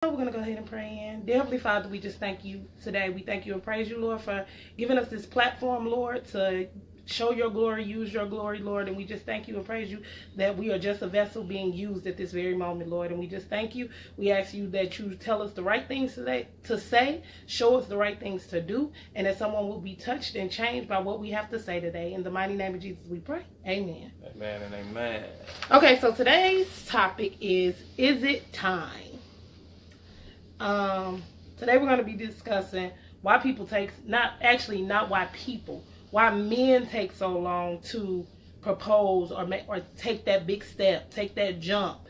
We're going to go ahead and pray in. Dear Heavenly Father, we just thank you today. We thank you and praise you, Lord, for giving us this platform, Lord, to show your glory, use your glory, Lord. And we just thank you and praise you that we are just a vessel being used at this very moment, Lord. And we just thank you. We ask you that you tell us the right things to say, show us the right things to do, and that someone will be touched and changed by what we have to say today. In the mighty name of Jesus, we pray. Amen. Amen and amen. Okay, so today's topic is it time? Today we're going to be discussing why people why men take so long to propose or take that big step, take that jump,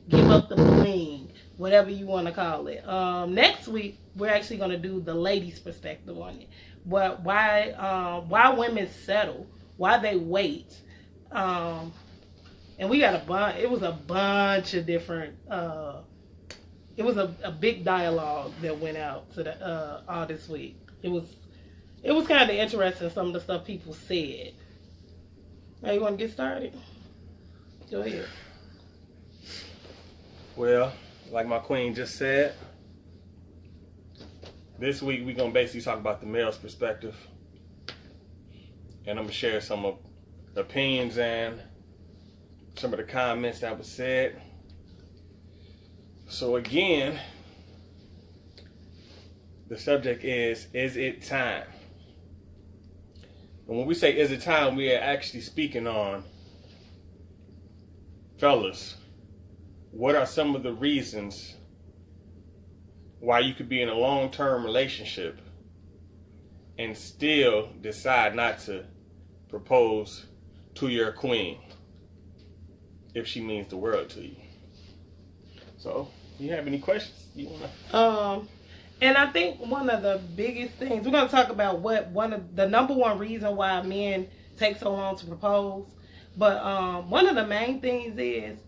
give up the bling, whatever you want to call it. Next week we're actually going to do the ladies' perspective on it. Why women settle, why they wait, and we got it was a bunch of different. It was a big dialogue that went out to all this week. It was kind of interesting, some of the stuff people said. Now, you want to get started? Go ahead. Well, like my queen just said, this week we're going to basically talk about the male's perspective. And I'm going to share some opinions and some of the comments that was said. So again, the subject is it time? And when we say is it time, we are actually speaking on, fellas, what are some of the reasons why you could be in a long-term relationship and still decide not to propose to your queen if she means the world to you? So, do you have any questions you wanna? And I think one of the biggest things we're gonna talk about the number one reason why men take so long to propose. But one of the main things is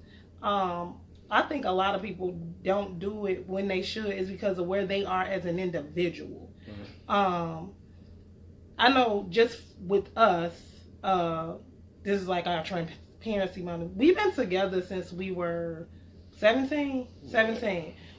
I think a lot of people don't do it when they should is because of where they are as an individual. Mm-hmm. I know just with us, this is like our transparency moment. We've been together since we were 17.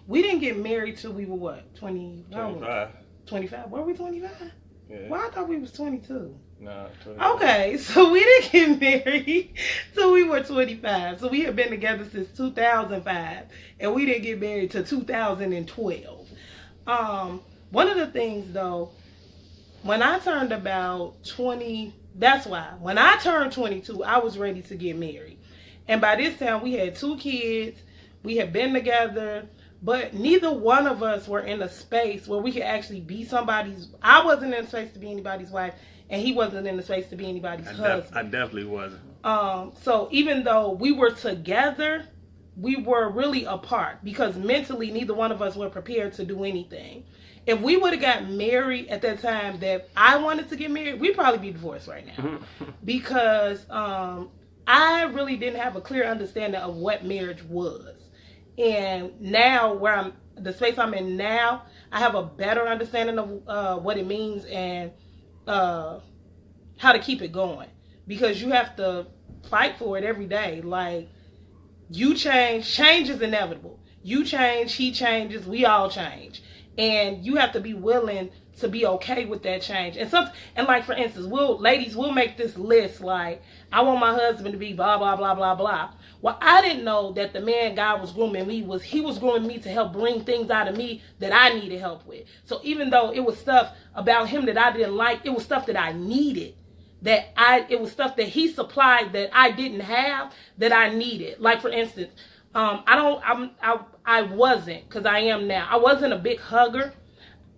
We didn't get married till we were what? 25. 25. Were we 25? Yeah. Well, I thought we was 22. Nah, 25. Okay, so we didn't get married till we were 25. So we have been together since 2005, and we didn't get married till 2012. One of the things though, when I turned about 20, that's why when I turned 22, I was ready to get married, and by this time we had 2 kids. We had been together, but neither one of us were in a space where we could actually be somebody's. I wasn't in a space to be anybody's wife, and he wasn't in a space to be anybody's husband. I definitely wasn't. So even though we were together, we were really apart because mentally neither one of us were prepared to do anything. If we would have got married at that time that I wanted to get married, we'd probably be divorced right now. Because I really didn't have a clear understanding of what marriage was. And now, the space I'm in now, I have a better understanding of what it means and how to keep it going. Because you have to fight for it every day. Like, you change is inevitable. You change, he changes, we all change. And you have to be willing to be okay with that change. And like, for instance, ladies, we'll make this list like, I want my husband to be blah, blah, blah, blah, blah. Well, I didn't know that the man God was grooming me he was grooming me to help bring things out of me that I needed help with. So even though it was stuff about him that I didn't like, it was stuff that I needed. It was stuff that he supplied that I didn't have that I needed. Like, for instance, I wasn't, because I am now. I wasn't a big hugger.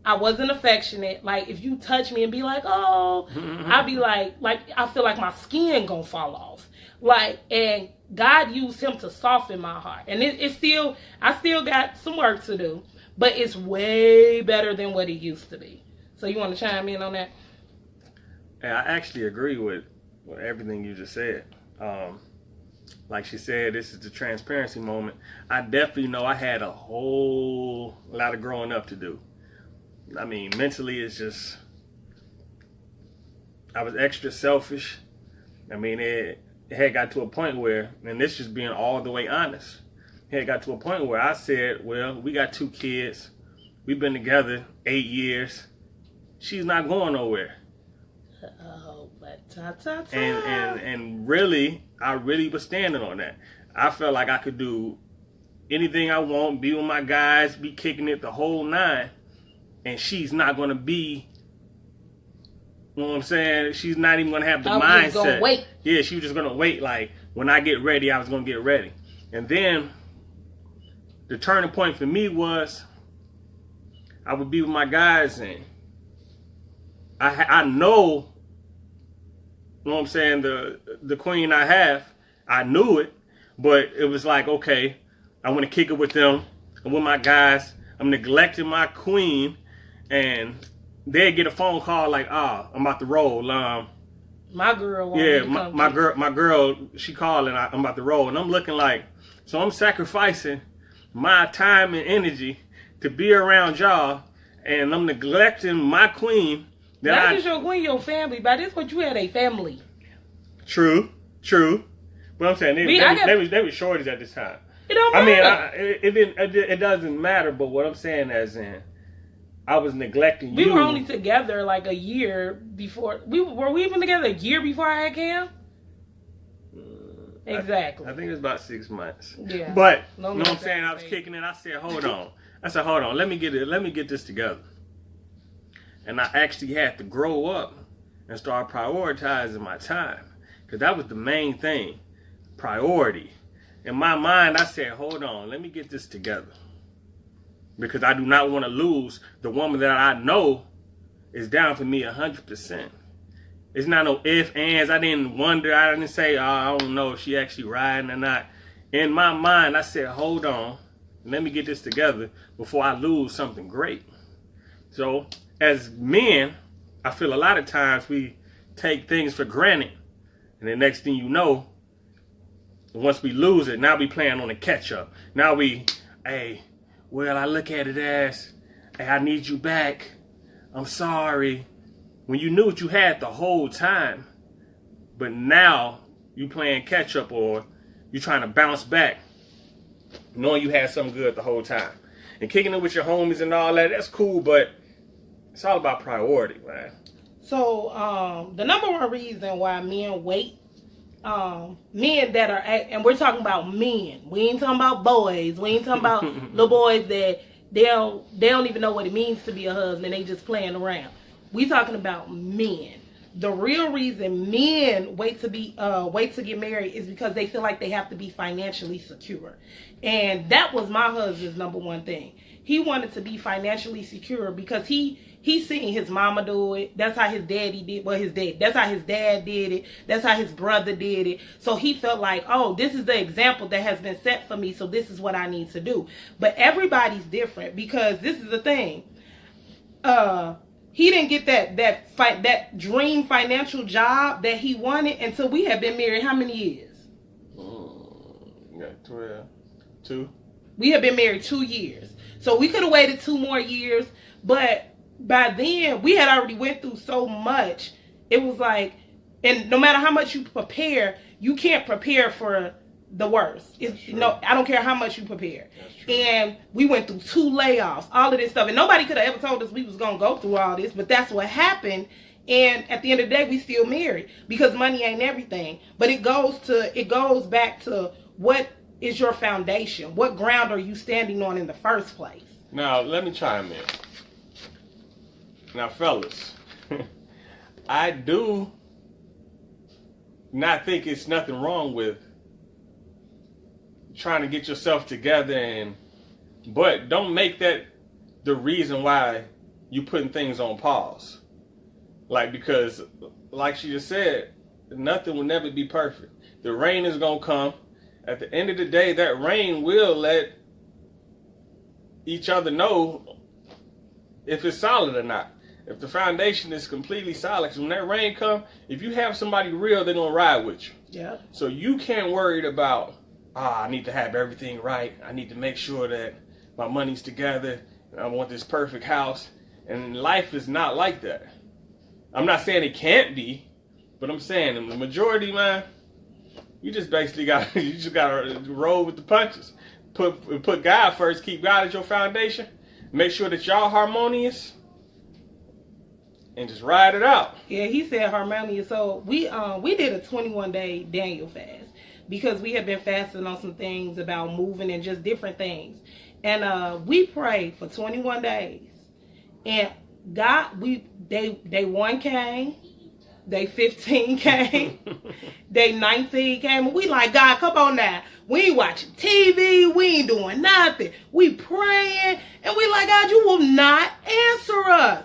I wasn't affectionate. Like, if you touch me and be like, oh, I'd be like I feel like my skin gonna fall off. Like, and God used him to soften my heart. And I still got some work to do, but it's way better than what it used to be. So you want to chime in on that? Yeah, I actually agree with everything you just said. Like she said, this is the transparency moment. I definitely know I had a whole lot of growing up to do. I mean, mentally, it's just, I was extra selfish. I mean, it had got to a point where, and this just being all the way honest, had got to a point where I said, well, we got 2 kids. We've been together 8 years. She's not going nowhere. Oh, but ta. And really, I really was standing on that. I felt like I could do anything I want, be with my guys, be kicking it the whole 9, and she's not going to be, you know what I'm saying? She's not even going to have the mindset. I was just going to wait. Yeah, she was just going to wait. Like, when I get ready, I was going to get ready. And then the turning point for me was I would be with my guys, and I know, you know what I'm saying, the queen I have, I knew it, but it was like, okay, I want to kick it with them and with my guys. I'm neglecting my queen, and they'd get a phone call like, I'm about to roll. My girl. Yeah, my girl, she called and I'm about to roll, and I'm looking like, so I'm sacrificing my time and energy to be around y'all, and I'm neglecting my queen. Not just your queen, your family, but this what you had a family. True. But I'm saying they were shorties at this time. It don't matter. It doesn't matter. But what I'm saying as in, I was neglecting you. We were only together like a year before. Were we even together a year before I had Cam? Exactly. I think it was about 6 months. Yeah. But you know what I'm saying? I was kicking it. I said, hold on. Let me get this together. And I actually had to grow up and start prioritizing my time, because that was the main thing, priority. In my mind, I said, hold on, let me get this together, because I do not want to lose the woman that I know is down for me 100%. It's not no ifs, ands. I didn't wonder. I didn't say, I don't know if she actually riding or not. In my mind, I said, hold on, let me get this together before I lose something great. So as men, I feel a lot of times we take things for granted, and the next thing you know, once we lose it, now we playing on a catch up. Now I look at it as, hey, I need you back. I'm sorry. When you knew what you had the whole time, but now you playing catch up, or you trying to bounce back, knowing you had something good the whole time. And kicking it with your homies and all that, that's cool, but it's all about priority, man. So, the number one reason why men wait, men that are, and we're talking about men. We ain't talking about boys. We ain't talking about little boys that they don't even know what it means to be a husband. They just playing around. We talking about men. The real reason men wait to get married is because they feel like they have to be financially secure. And that was my husband's number one thing. He wanted to be financially secure because he seen his mama do it. That's how his daddy did. Well, that's how his dad did it. That's how his brother did it. So he felt like, oh, this is the example that has been set for me. So this is what I need to do. But everybody's different, because this is the thing. He didn't get that dream financial job that he wanted until we had been married how many years? 12. 2. We had been married 2 years. So we could have waited 2 more years, but by then we had already went through so much. It was like, and no matter how much you prepare, you can't prepare for the worst. I don't care how much you prepare. And we went through 2 layoffs, all of this stuff, and nobody could have ever told us we was gonna go through all this, but that's what happened. And at the end of the day, we still married, because money ain't everything. But it goes back to, what is your foundation? What ground are you standing on in the first place? Now, let me chime in. Now, fellas, I do not think it's nothing wrong with trying to get yourself together, but don't make that the reason why you putting things on pause. Like, because, like she just said, nothing will never be perfect. The rain is going to come. At the end of the day, that rain will let each other know if it's solid or not. If the foundation is completely solid, because when that rain comes, if you have somebody real, they're going to ride with you. Yeah. So you can't worry about, I need to have everything right. I need to make sure that my money's together. I want this perfect house. And life is not like that. I'm not saying it can't be, but I'm saying in the majority, man, you just basically got to roll with the punches. put God first, keep God as your foundation, make sure that y'all harmonious, and just ride it out. Yeah, he said harmonious. So we did a 21-day Daniel fast because we have been fasting on some things about moving and just different things. And we prayed for 21 days. And God, day 1 came, day 15 came, day 19 came, and we like, God, come on now. We ain't watching TV, we ain't doing nothing. We praying, and we like, God, you will not answer us.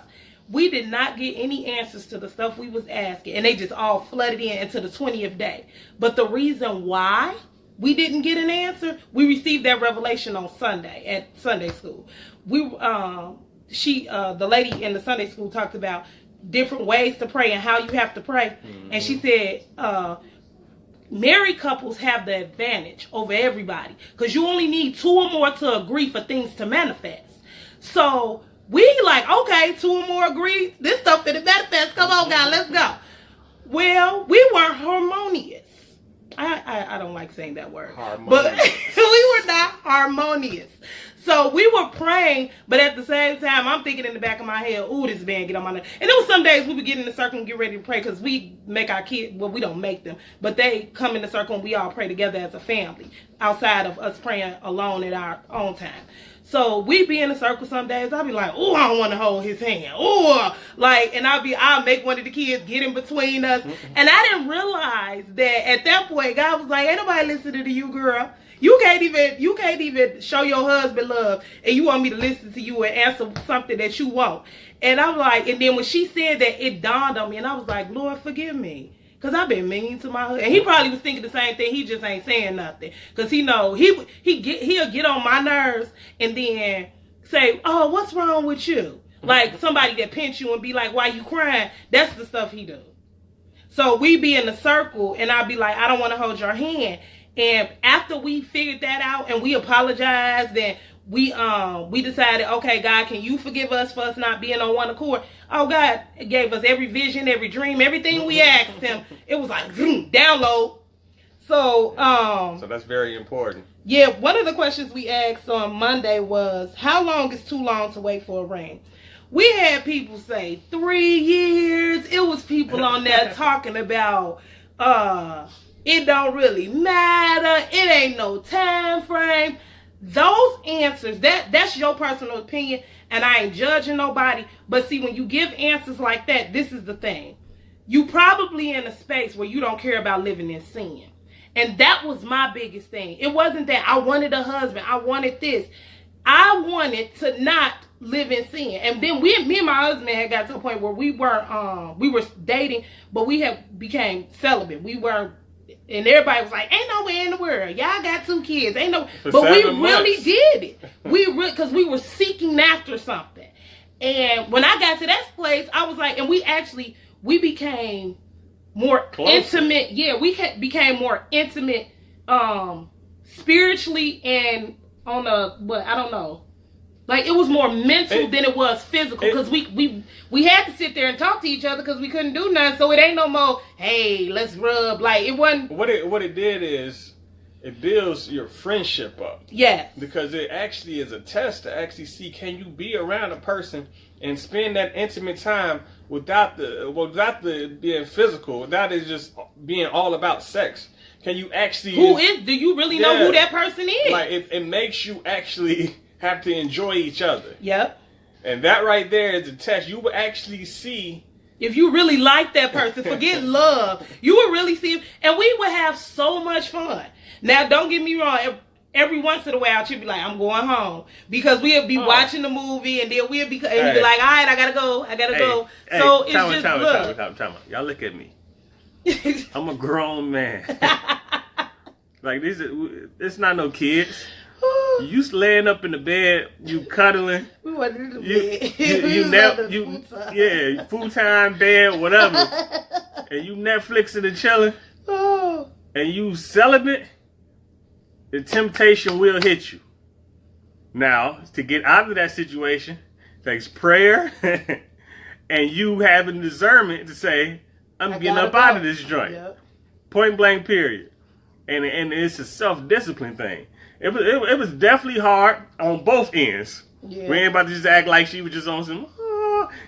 We did not get any answers to the stuff we was asking, and they just all flooded in into the 20th day. But the reason why we didn't get an answer, we received that revelation on Sunday at Sunday school. The lady in the Sunday school talked about different ways to pray and how you have to pray. Mm-hmm. And she said, married couples have the advantage over everybody because you only need 2 or more to agree for things to manifest. So we like, okay, 2 or more agree. This stuff finna manifest. Come on, God, let's go. Well, we weren't harmonious. I don't like saying that word. But we were not harmonious. So we were praying, but at the same time, I'm thinking in the back of my head, ooh, this man get on my nerves. And there was some days we would get in the circle and get ready to pray because we make our kids, well, we don't make them, but they come in the circle and we all pray together as a family outside of us praying alone at our own time. So we be in a circle some days. I'll be like, oh, I don't want to hold his hand. Oh, like, and I'll make one of the kids get in between us. And I didn't realize that at that point, God was like, ain't nobody listening to you, girl. You can't even show your husband love, and you want me to listen to you and answer something that you want. And I'm like, and then when she said that, it dawned on me, and I was like, Lord, forgive me. Because I've been mean to my husband. And he probably was thinking the same thing. He just ain't saying nothing. Because he know he'll get on my nerves and then say, oh, what's wrong with you? Like somebody that pinch you and be like, why you crying? That's the stuff he do. So we be in a circle and I'll be like, I don't want to hold your hand. And after we figured that out and we apologized and we decided, okay, God, can you forgive us for us not being on one accord? Oh, God gave us every vision, every dream, everything we asked him. It was like, download. So that's very important. Yeah, one of the questions we asked on Monday was, how long is too long to wait for a ring? We had people say 3 years. It was people on there talking about, it don't really matter. It ain't no time frame. Those answers, that's your personal opinion, and I ain't judging nobody. But see, when you give answers like that, this is the thing. You probably in a space where you don't care about living in sin. And that was my biggest thing. It wasn't that I wanted a husband. I wanted this. I wanted to not live in sin. And then me and my husband had got to a point where we were dating, but we had became celibate. We were. And everybody was like, ain't nowhere in the world. Y'all got 2 kids. Ain't no. But we really did it. Because we were seeking after something. And when I got to that place, I was like, and we became more intimate. Yeah, we became more intimate spiritually and on I don't know. Like, it was more mental than it was physical because we had to sit there and talk to each other because we couldn't do nothing. So it ain't no more, hey, let's rub. Like, it wasn't. What it did is it builds your friendship up. Yes. Because it actually is a test to actually see, can you be around a person and spend that intimate time without the being physical, without it just being all about sex. Can you actually... Do you really know who that person is? Like, it makes you actually... have to enjoy each other. Yep. And that right there is a test. You will actually see if you really like that person. Forget love. You would really see, and we would have so much fun. Now, don't get me wrong. Every once in a while, she'd be like, "I'm going home," because we'll be watching the movie, and then we'll be, and be like, "All right, I gotta go. go." So it's just time. Y'all look at me. I'm a grown man. Like it's not no kids. You laying up in the bed, you cuddling. We wasn't in the bed. Full time bed, whatever. And you Netflixing and chilling. Oh. And you celibate. The temptation will hit you. Now, to get out of that situation, takes prayer and you having discernment to say, I'm getting up out of this joint. Yep. Point blank, period. And it's a self-discipline thing. it was definitely hard on both ends. Yeah. We ain't about to just act like she was just on some.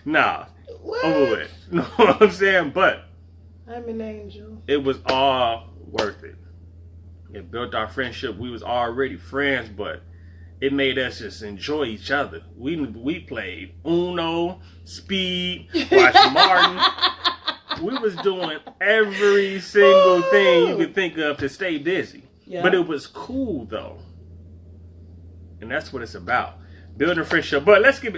Nah, What? over with. You know what I'm saying? But I'm an angel. it was all worth it. It built our friendship. We was already friends, but it made us just enjoy each other. We played Uno, Speed, watched Martin. We was doing every single thing you could think of to stay busy. Yeah. But it was cool though. And that's what it's about. Building friendship. But let's get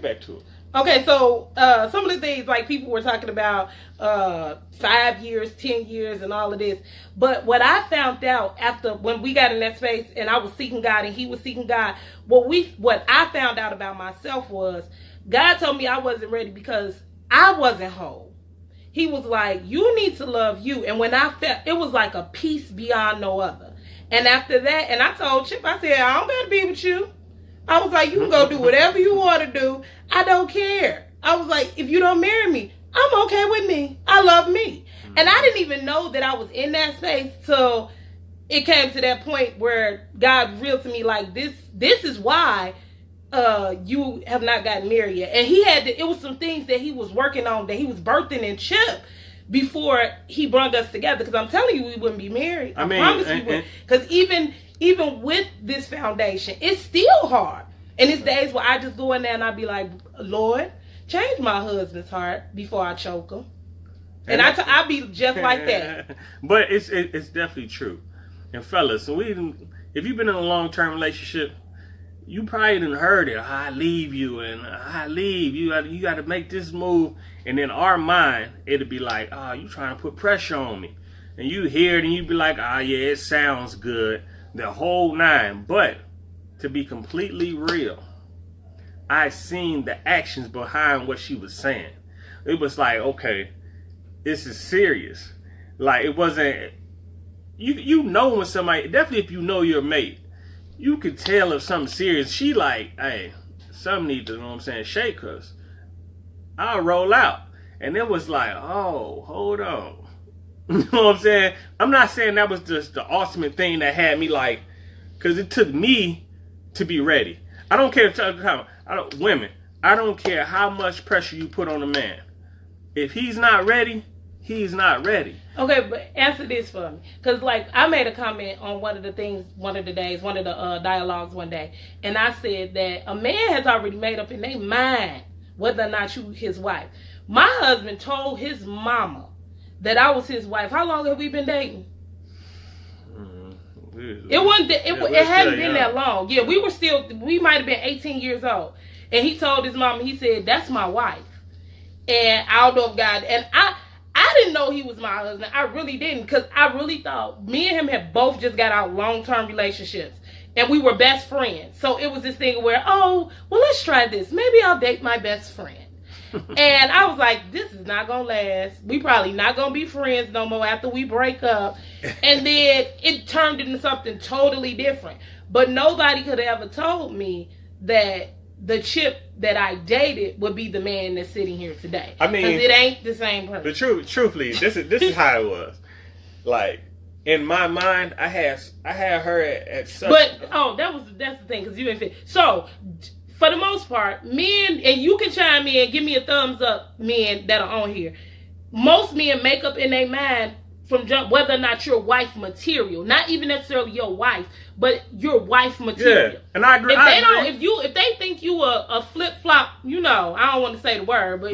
back to it. Okay, so some of the things, like, people were talking about 5 years, 10 years, and all of this. But what I found out after, when we got in that space and I was seeking God and he was seeking God, what I found out about myself was God told me I wasn't ready because I wasn't whole. He was like, you need to love you. And when I felt, it was like a peace beyond no other. And after that, and I told Chip, I said, I don't got to be with you. I was like, you can go do whatever you want to do. I don't care. I was like, if you don't marry me, I'm okay with me. I love me. And I didn't even know that I was in that space till it came to that point where God revealed to me, like, this is why you have not gotten married yet. And he had to, it was some things that he was working on, that he was birthing in Chip before he brought us together. Because I'm telling you, we wouldn't be married. I promise we wouldn't. Because even with this foundation, it's still hard. And it's days where I just go in there and I be like, Lord, change my husband's heart before I choke him. And I be just like that. But it's definitely true. And fellas, so if you've been in a long-term relationship, you probably done heard it. I leave you and I leave. You got to make this move. And in our mind, it'll be like, you trying to put pressure on me. And you hear it and you be like, yeah, it sounds good. The whole nine. But to be completely real, I seen the actions behind what she was saying. It was like, okay, this is serious. Like, it wasn't, you know when somebody, definitely if you know your mate, you could tell if something serious. She like, hey, something need to, you know what I'm saying, shake us. I'll roll out. And it was like, oh, hold on. You know what I'm saying? I'm not saying that was just the ultimate thing that had me like, because it took me to be ready. I don't care if women, I don't care how much pressure you put on a man. If he's not ready, he's not ready. Okay, but answer this for me. Because, like, I made a comment on one of the dialogues one day. And I said that a man has already made up in their mind whether or not you his wife. My husband told his mama that I was his wife. How long have we been dating? It hadn't been that long. Yeah, we might have been 18 years old. And he told his mom, he said, that's my wife. And I don't know if God, and I didn't know he was my husband. I really didn't, because I really thought me and him had both just got out long-term relationships. And we were best friends. So it was this thing where, let's try this. Maybe I'll date my best friend. And I was like, this is not going to last. We probably not going to be friends no more after we break up. And then it turned into something totally different. But nobody could have ever told me that the Chip that I dated would be the man that's sitting here today. I mean, because it ain't the same person. But truthfully, this is how it was. Like, in my mind, I had her at such. But that's the thing, because you didn't fit. So, for the most part, men, and you can chime in, give me a thumbs up, men that are on here. Most men make up in their mind from jump whether or not you're wife material, not even necessarily your wife, but your wife material. Yeah, and I agree. If they think you a flip flop, I don't want to say the word, but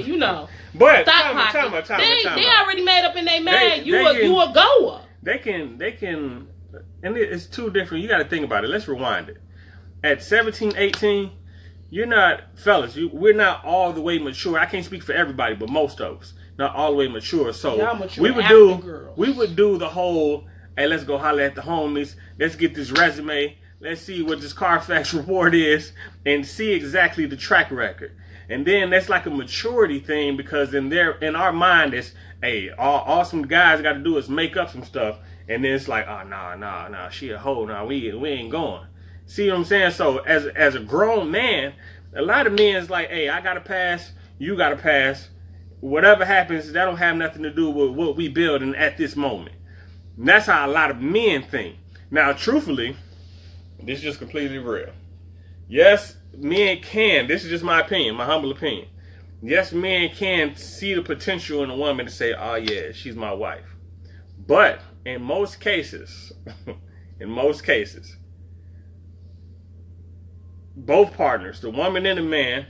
but they already made up in their mind. You a goer. They can, and it's two different. You got to think about it. Let's rewind it. At 17, 18, you're not, fellas, we're not all the way mature. I can't speak for everybody, but most of us not all the way mature. So we would do the whole, hey, let's go holler at the homies. Let's get this resume. Let's see what this Carfax report is and see exactly the track record. And then that's like a maturity thing, because in our mind it's, hey, all some guys got to do is make up some stuff, and then it's like, oh, nah, she a hoe, nah, we ain't going. See what I'm saying? So as a grown man, a lot of men is like, hey, I got to pass, you got to pass. Whatever happens, that don't have nothing to do with what we building at this moment. And that's how a lot of men think. Now, truthfully, This is just completely real. Yes, men can. This is just my opinion, my humble opinion. Yes, men can see the potential in a woman to say, "Oh yeah, she's my wife." But in most cases, both partners, the woman and the man,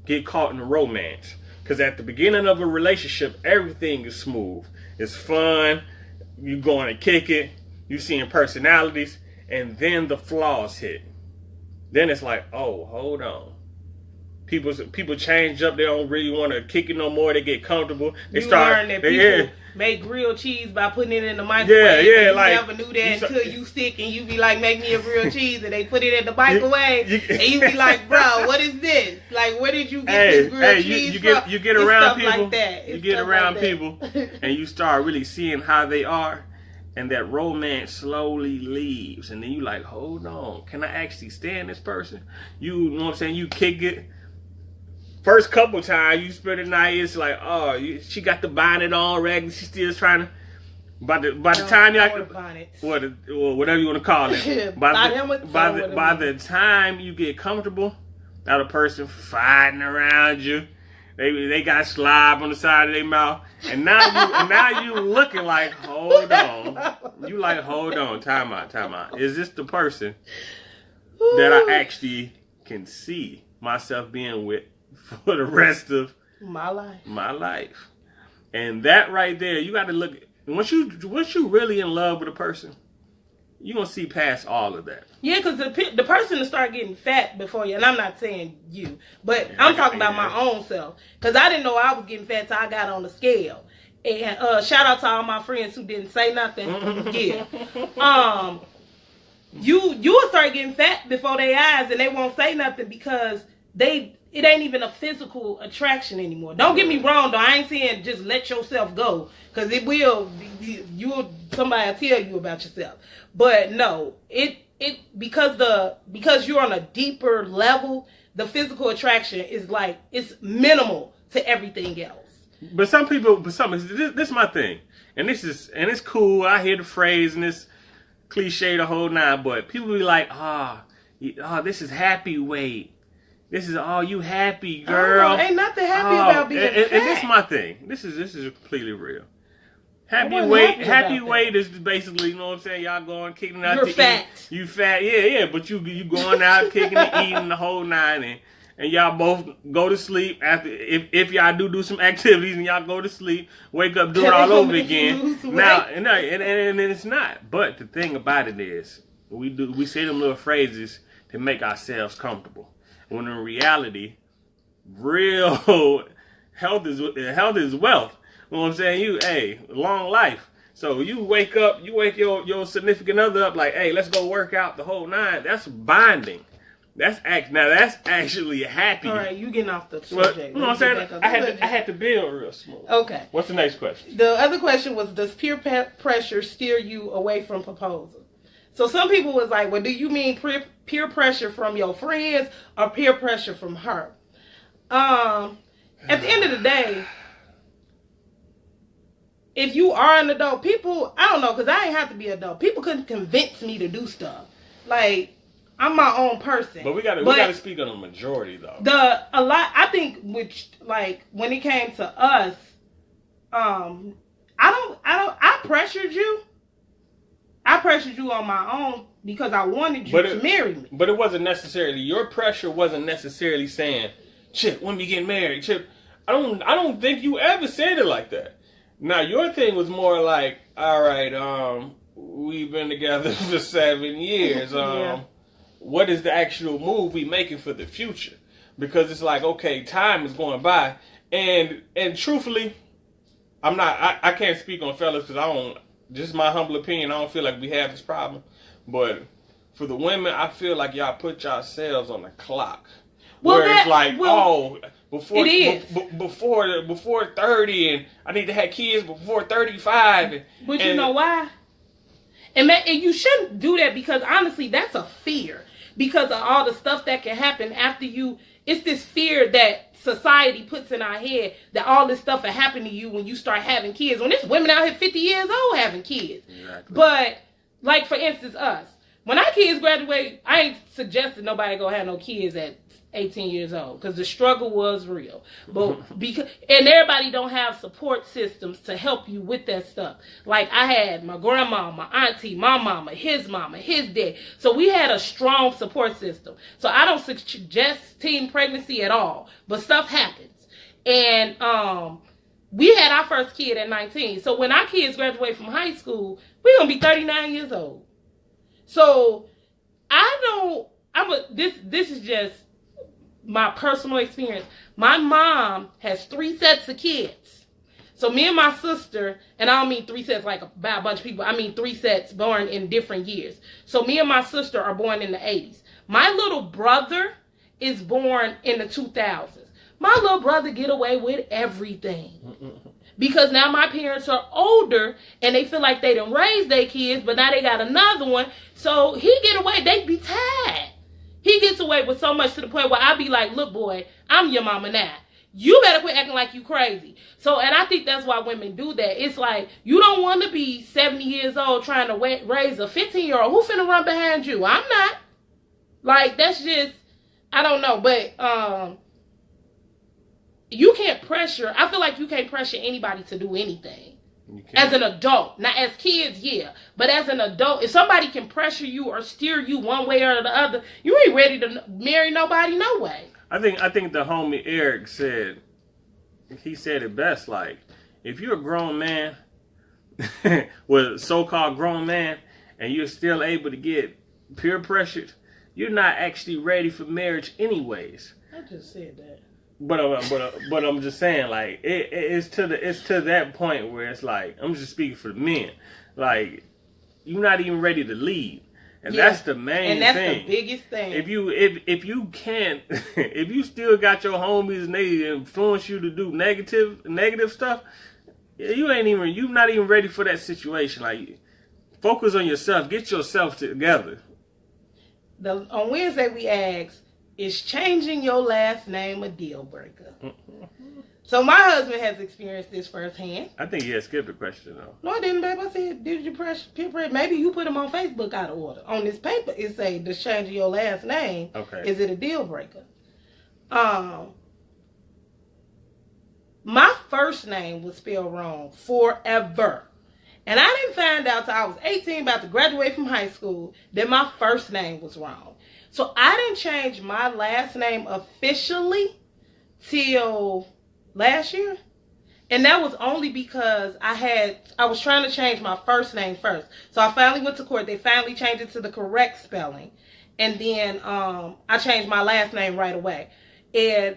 get caught in the romance. Because at the beginning of a relationship, everything is smooth. It's fun. You going to kick it. You seeing personalities. And then the flaws hit. Then it's like, oh, hold on. People change up. They don't really want to kick it no more. They get comfortable. They learn that people make grilled cheese by putting it in the microwave. Yeah. You never knew that until you sick and you be like, make me a grilled cheese, and they put it in the microwave, and you be like, bro, what is this? Like, where did you get this grilled cheese from? You get around people. Like that. You get around people, and you start really seeing how they are. And that romance slowly leaves. And then you like, hold on. Can I actually stand this person? You know what I'm saying? You kick it. First couple times you spend the night, it's like, oh, she got the bonnet on, raggedy. She's still trying to. By the time y'all, whatever you want to call it. By the time you get comfortable, now the person fighting around you. They got slob on the side of their mouth, and now you looking like, hold on. You like, hold on, time out. Is this the person that I actually can see myself being with for the rest of my life? And that right there, you got to look. Once you really in love with a person, you're going to see past all of that. Yeah, because the person to start getting fat before you, and I'm not saying you, but I'm talking about my own self. Because I didn't know I was getting fat till I got on the scale. And shout out to all my friends who didn't say nothing. Yeah. You will start getting fat before their eyes, and they won't say nothing because it ain't even a physical attraction anymore. Don't get me wrong, though. I ain't saying just let yourself go, because it will. Somebody will tell you about yourself. But no, because you're on a deeper level, the physical attraction is like, it's minimal to everything else. But this is my thing, and it's cool. I hear the phrase and it's cliche the whole nine, but people be like, this is happy weight. This is you happy, girl. Ain't nothing happy about being fat. And this is my thing. This is completely real. Happy weight is basically, you know what I'm saying, y'all going kicking out. You're fat. You fat, yeah, but you going out kicking and eating the whole nine, and y'all both go to sleep after if y'all do some activities and y'all go to sleep, wake up, do it all over again. Now, and it's not. But the thing about it is, we say them little phrases to make ourselves comfortable. When in reality, real health is wealth. You know what I'm saying? Long life. So you wake your significant other up like, hey, let's go work out the whole nine. That's bonding. That's actually happy. All right, you getting off the subject. You know what I'm saying? I had to build real smooth. Okay. What's the next question? The other question was, does peer pressure steer you away from proposal? So some people was like, well, do you mean peer pressure from your friends or peer pressure from her? At the end of the day, if you are an adult, people, I don't know, because I ain't have to be an adult. People couldn't convince me to do stuff. Like, I'm my own person. But we gotta speak on the majority though. I think when it came to us, I pressured you. I pressured you on my own because I wanted you to marry me. But it wasn't necessarily, your pressure wasn't necessarily saying, Chip, when we get married, Chip. I don't think you ever said it like that. Now, your thing was more like, all right, we've been together for 7 years. Yeah. What is the actual move we making for the future? Because it's like, okay, time is going by. And truthfully, I can't speak on fellas because just my humble opinion, I don't feel like we have this problem. But for the women, I feel like y'all put yourselves on the clock. It's like, before 30, and I need to have kids before 35. But you know why? And you shouldn't do that, because honestly, that's a fear. Because of all the stuff that can happen after you. It's this fear that society puts in our head that all this stuff will happen to you when you start having kids. When there's women out here 50 years old having kids. Exactly. But, like, for instance, us. When our kids graduate, I ain't suggesting nobody go have no kids at 18 years old because the struggle was real. But and everybody don't have support systems to help you with that stuff. Like I had my grandma, my auntie, my mama, his dad. So we had a strong support system. So I don't suggest teen pregnancy at all. But stuff happens. And we had our first kid at 19. So when our kids graduate from high school, we're gonna be 39 years old. So this is just my personal experience. My mom has 3 sets of kids. So me and my sister, and I don't mean 3 sets like by a bunch of people, I mean 3 sets born in different years. So me and my sister are born in the 80s. My little brother is born in the 2000s. My little brother get away with everything. Because now my parents are older and they feel like they done raised their kids, but now they got another one. So he get away, they be tired. He gets away with so much to the point where I be like, look, boy, I'm your mama now. You better quit acting like you crazy. So, and I think that's why women do that. It's like, you don't want to be 70 years old trying to raise a 15-year-old. Who finna run behind you? I'm not. Like, that's just, I don't know. But, you can't pressure, I feel like you can't pressure anybody to do anything. As an adult. Now, as kids, yeah. But as an adult, if somebody can pressure you or steer you one way or the other, you ain't ready to marry nobody, no way. I think the homie Eric said it best. Like, if you're a grown man, well, so-called grown man, and you're still able to get peer pressured, you're not actually ready for marriage anyways. I just said that. But I'm just saying, like, it's to that point where it's like, I'm just speaking for the men, like, you're not even ready to lead, and that's the main thing. And that's the biggest thing. If you can't, if you still got your homies and they influence you to do negative stuff, you're not even ready for that situation. Like, focus on yourself, get yourself together. On Wednesday we asked, is changing your last name a deal breaker? So my husband has experienced this firsthand. I think you had skipped the question though. No, I didn't, babe. I said, did you peer pressure? Maybe you put him on Facebook out of order. On this paper, it say, does changing your last name, is it a deal breaker? My first name was spelled wrong forever. And I didn't find out till I was 18, about to graduate from high school, that my first name was wrong. So I didn't change my last name officially till last year. And that was only because I was trying to change my first name first. So I finally went to court. They finally changed it to the correct spelling. And then I changed my last name right away. And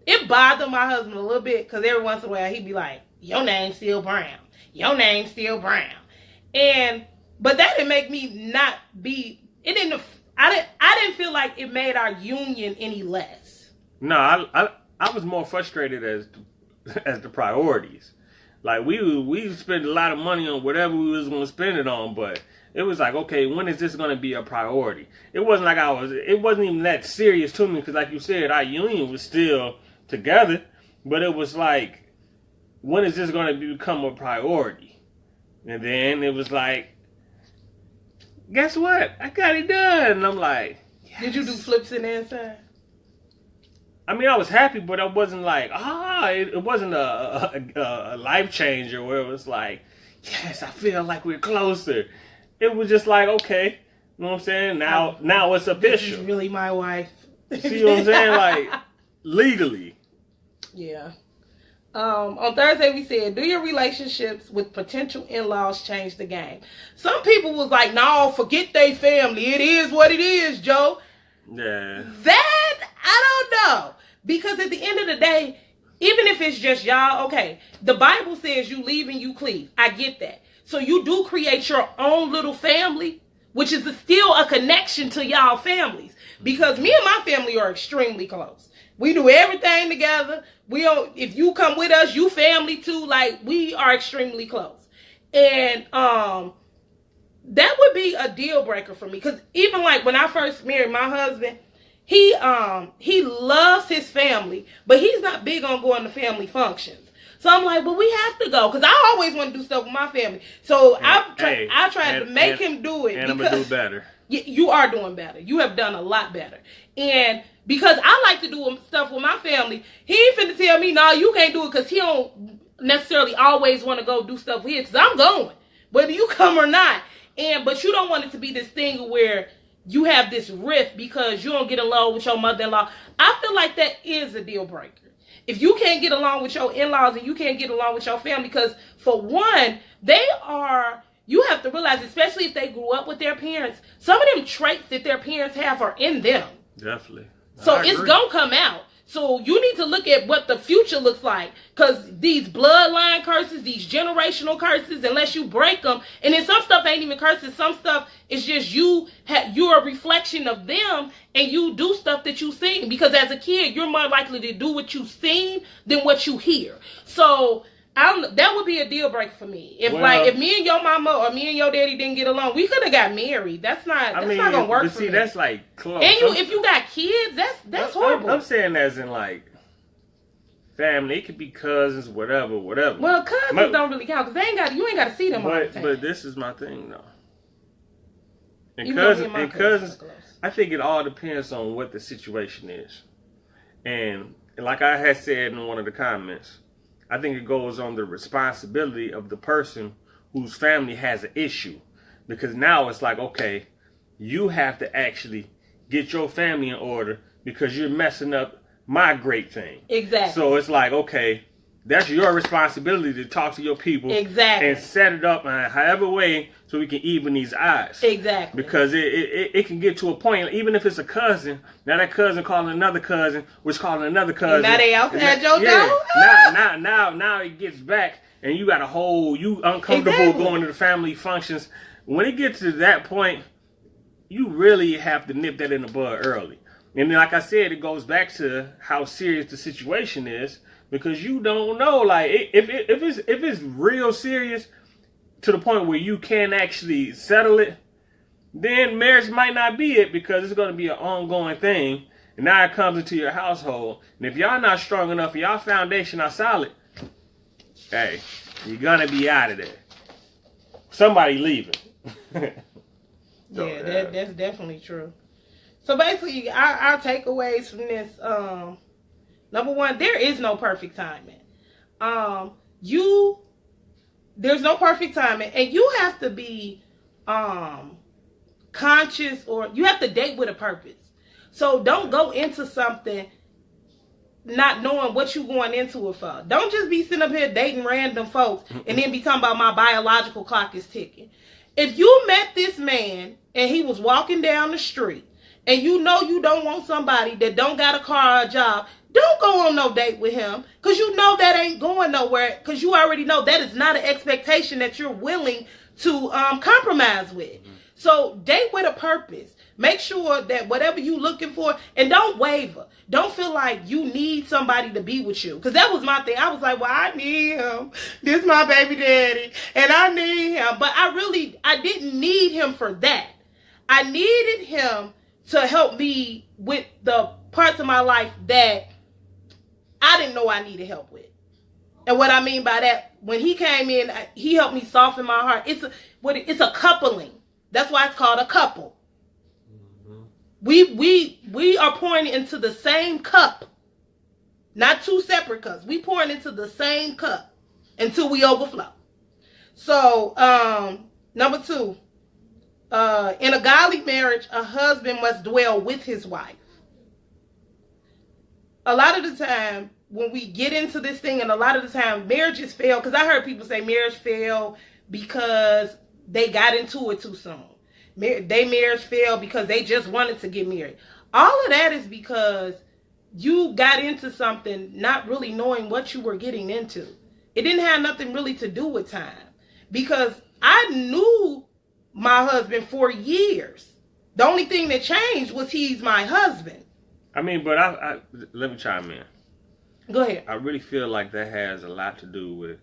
it bothered my husband a little bit because every once in a while he'd be like, your name's still Brown. Your name's still Brown. But that didn't make me not be, I didn't feel like it made our union any less. No, I was more frustrated as the priorities. Like, we spent a lot of money on whatever we was going to spend it on, but it was like, okay, when is this going to be a priority? It wasn't like it wasn't even that serious to me because, like you said, our union was still together, but it was like, when is this going to become a priority? And then it was like, guess what? I got it done. And I'm like, yes. Did you do flips in the inside? I mean, I was happy, but I wasn't like, it wasn't a life changer where it was like, yes, I feel like we're closer. It was just like, okay, you know what I'm saying? Now it's official. This is really my wife. See what I'm saying? Like, legally. Yeah. On Thursday we said, do your relationships with potential in-laws change the game? Some people was like, no, forget they family. It is what it is, Joe. Yeah. That, I don't know. Because at the end of the day, even if it's just y'all, okay, the Bible says you leave and you cleave. I get that. So you do create your own little family, which is still a connection to y'all families. Because me and my family are extremely close. We do everything together. If you come with us, you family too. Like, we are extremely close. And that would be a deal breaker for me. Because even like when I first married my husband, he loves his family, but he's not big on going to family functions. So I'm like, well, we have to go. Because I always want to do stuff with my family. So I tried to make him do it. And I'm going to do better. You are doing better. You have done a lot better. And because I like to do stuff with my family, he ain't finna tell me, no, you can't do it, because he don't necessarily always want to go do stuff with, because I'm going, whether you come or not. But you don't want it to be this thing where you have this rift because you don't get along with your mother-in-law. I feel like that is a deal breaker. If you can't get along with your in-laws and you can't get along with your family, because for one, you have to realize, especially if they grew up with their parents, some of them traits that their parents have are in them. Definitely. So it's going to come out. So you need to look at what the future looks like, because these bloodline curses, these generational curses, unless you break them, and then some stuff ain't even curses. Some stuff is just you're a reflection of them, and you do stuff that you seen, because as a kid, you're more likely to do what you seen than what you hear. So that would be a deal breaker for me. If me and your mama or me and your daddy didn't get along, we could have got married. That's not gonna work for me. That's like close. And if you got kids, that's horrible. I'm saying as in like family. It could be cousins, whatever. Well, cousins don't really count, because you ain't got to see them all the time. But this is my thing though. And cousins, I think it all depends on what the situation is. And like I had said in one of the comments, I think it goes on the responsibility of the person whose family has an issue. Because now it's like, okay, you have to actually get your family in order because you're messing up my great thing. Exactly. So it's like, okay, that's your responsibility to talk to your people. Exactly. And set it up in however way so we can even these odds. Exactly. Because it can get to a point, even if it's a cousin, now that cousin calling another cousin, which calling another cousin. And now they outside your door? Now it gets back, and you got you uncomfortable going to the family functions. When it gets to that point, you really have to nip that in the bud early. And then, like I said, it goes back to how serious the situation is, because you don't know, like, if it's real serious to the point where you can't actually settle it, then marriage might not be it, because it's going to be an ongoing thing. And now it comes into your household. And if y'all not strong enough, y'all foundation not solid, hey, you're going to be out of there. Somebody leaving. That's definitely true. So basically, our takeaways from this, number one, there is no perfect timing. There's no perfect timing, and you have to be conscious, or you have to date with a purpose. So don't go into something not knowing what you're going into it for. Don't just be sitting up here dating random folks and then be talking about my biological clock is ticking. If you met this man and he was walking down the street, and you know you don't want somebody that don't got a car or a job, don't go on no date with him, because you know that ain't going nowhere, because you already know that is not an expectation that you're willing to compromise with. So date with a purpose. Make sure that whatever you looking for, and don't waver. Don't feel like you need somebody to be with you. Because that was my thing. I was like, well, I need him. This is my baby daddy, and I need him. But I didn't need him for that. I needed him to help me with the parts of my life that I didn't know I needed help with. And what I mean by that, when he came in, he helped me soften my heart. It's a coupling. That's why it's called a couple. Mm-hmm. We are pouring into the same cup. Not two separate cups. We pouring into the same cup until we overflow. So, number two, in a godly marriage, a husband must dwell with his wife. A lot of the time, when we get into this thing, and a lot of the time, marriages fail, because I heard people say marriage failed because they got into it too soon. They marriage failed because they just wanted to get married. All of that is because you got into something not really knowing what you were getting into. It didn't have nothing really to do with time, because I knew my husband for years. The only thing that changed was he's my husband. I mean, but I let me chime in. Go ahead. I really feel like that has a lot to do with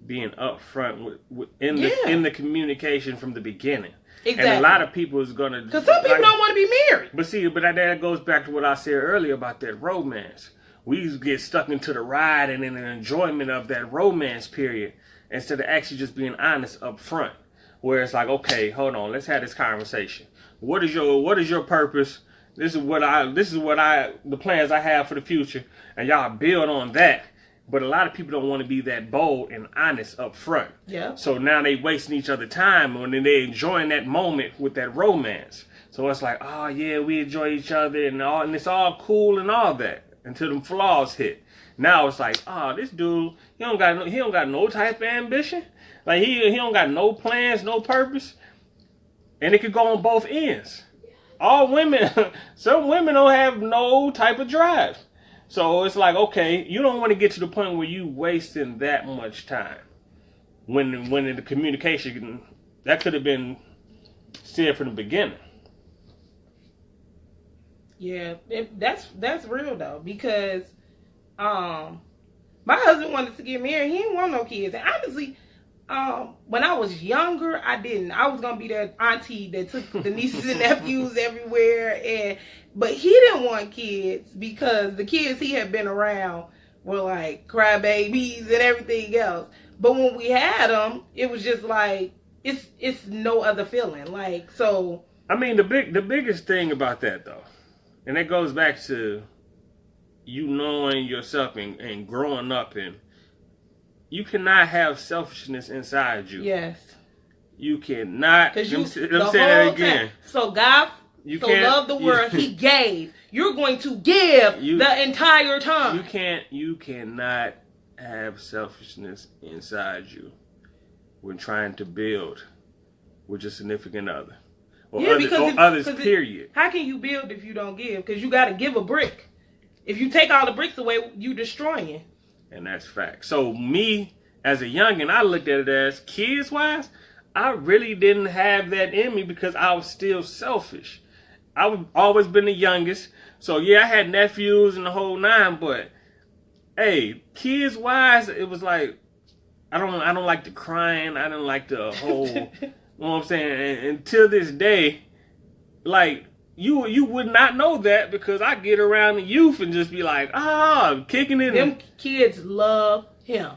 being upfront in the communication from the beginning. Exactly. And a lot of people is gonna, because some people don't want to be married. But that goes back to what I said earlier about that romance. We get stuck into the ride and in the enjoyment of that romance period instead of actually just being honest up front. Where it's like, okay, hold on, let's have this conversation. what is your purpose? This is the plans I have for the future, and y'all build on that. But a lot of people don't want to be that bold and honest up front. Yeah. So now they wasting each other time when they enjoying that moment with that romance. So it's like, oh yeah, we enjoy each other and it's all cool and all that until them flaws hit. Now it's like, oh, this dude, he don't got no type of ambition. Like he don't got no plans, no purpose. And it could go on both ends. All women, some women don't have no type of drive. So it's like, okay, you don't want to get to the point where you wasting that much time. When in the communication, that could have been said from the beginning. Yeah, that's real though, because my husband wanted to get married. He didn't want no kids. And honestly, when I was younger, I didn't. I was gonna be that auntie that took the nieces and nephews everywhere, but he didn't want kids because the kids he had been around were like crybabies and everything else. But when we had them, it was just like it's no other feeling. Like, so. I mean, the biggest thing about that though, and it goes back to you knowing yourself and growing up, and you cannot have selfishness inside you. Yes. You cannot. Because let me say that again. Time, so God loved the world, He gave. You're going to give the entire time. You cannot have selfishness inside you when trying to build with your significant other. Or others, period. How can you build if you don't give? Because you got to give a brick. If you take all the bricks away, you destroying. And that's fact. So me, as a youngin', I looked at it as, kids-wise, I really didn't have that in me because I was still selfish. I've always been the youngest. So yeah, I had nephews and the whole nine, but hey, kids-wise, it was like, I don't like the crying. I didn't like the whole, you know what I'm saying? And till this day, like, you would not know that because I get around the youth and just be like, kicking it. Them kids love him.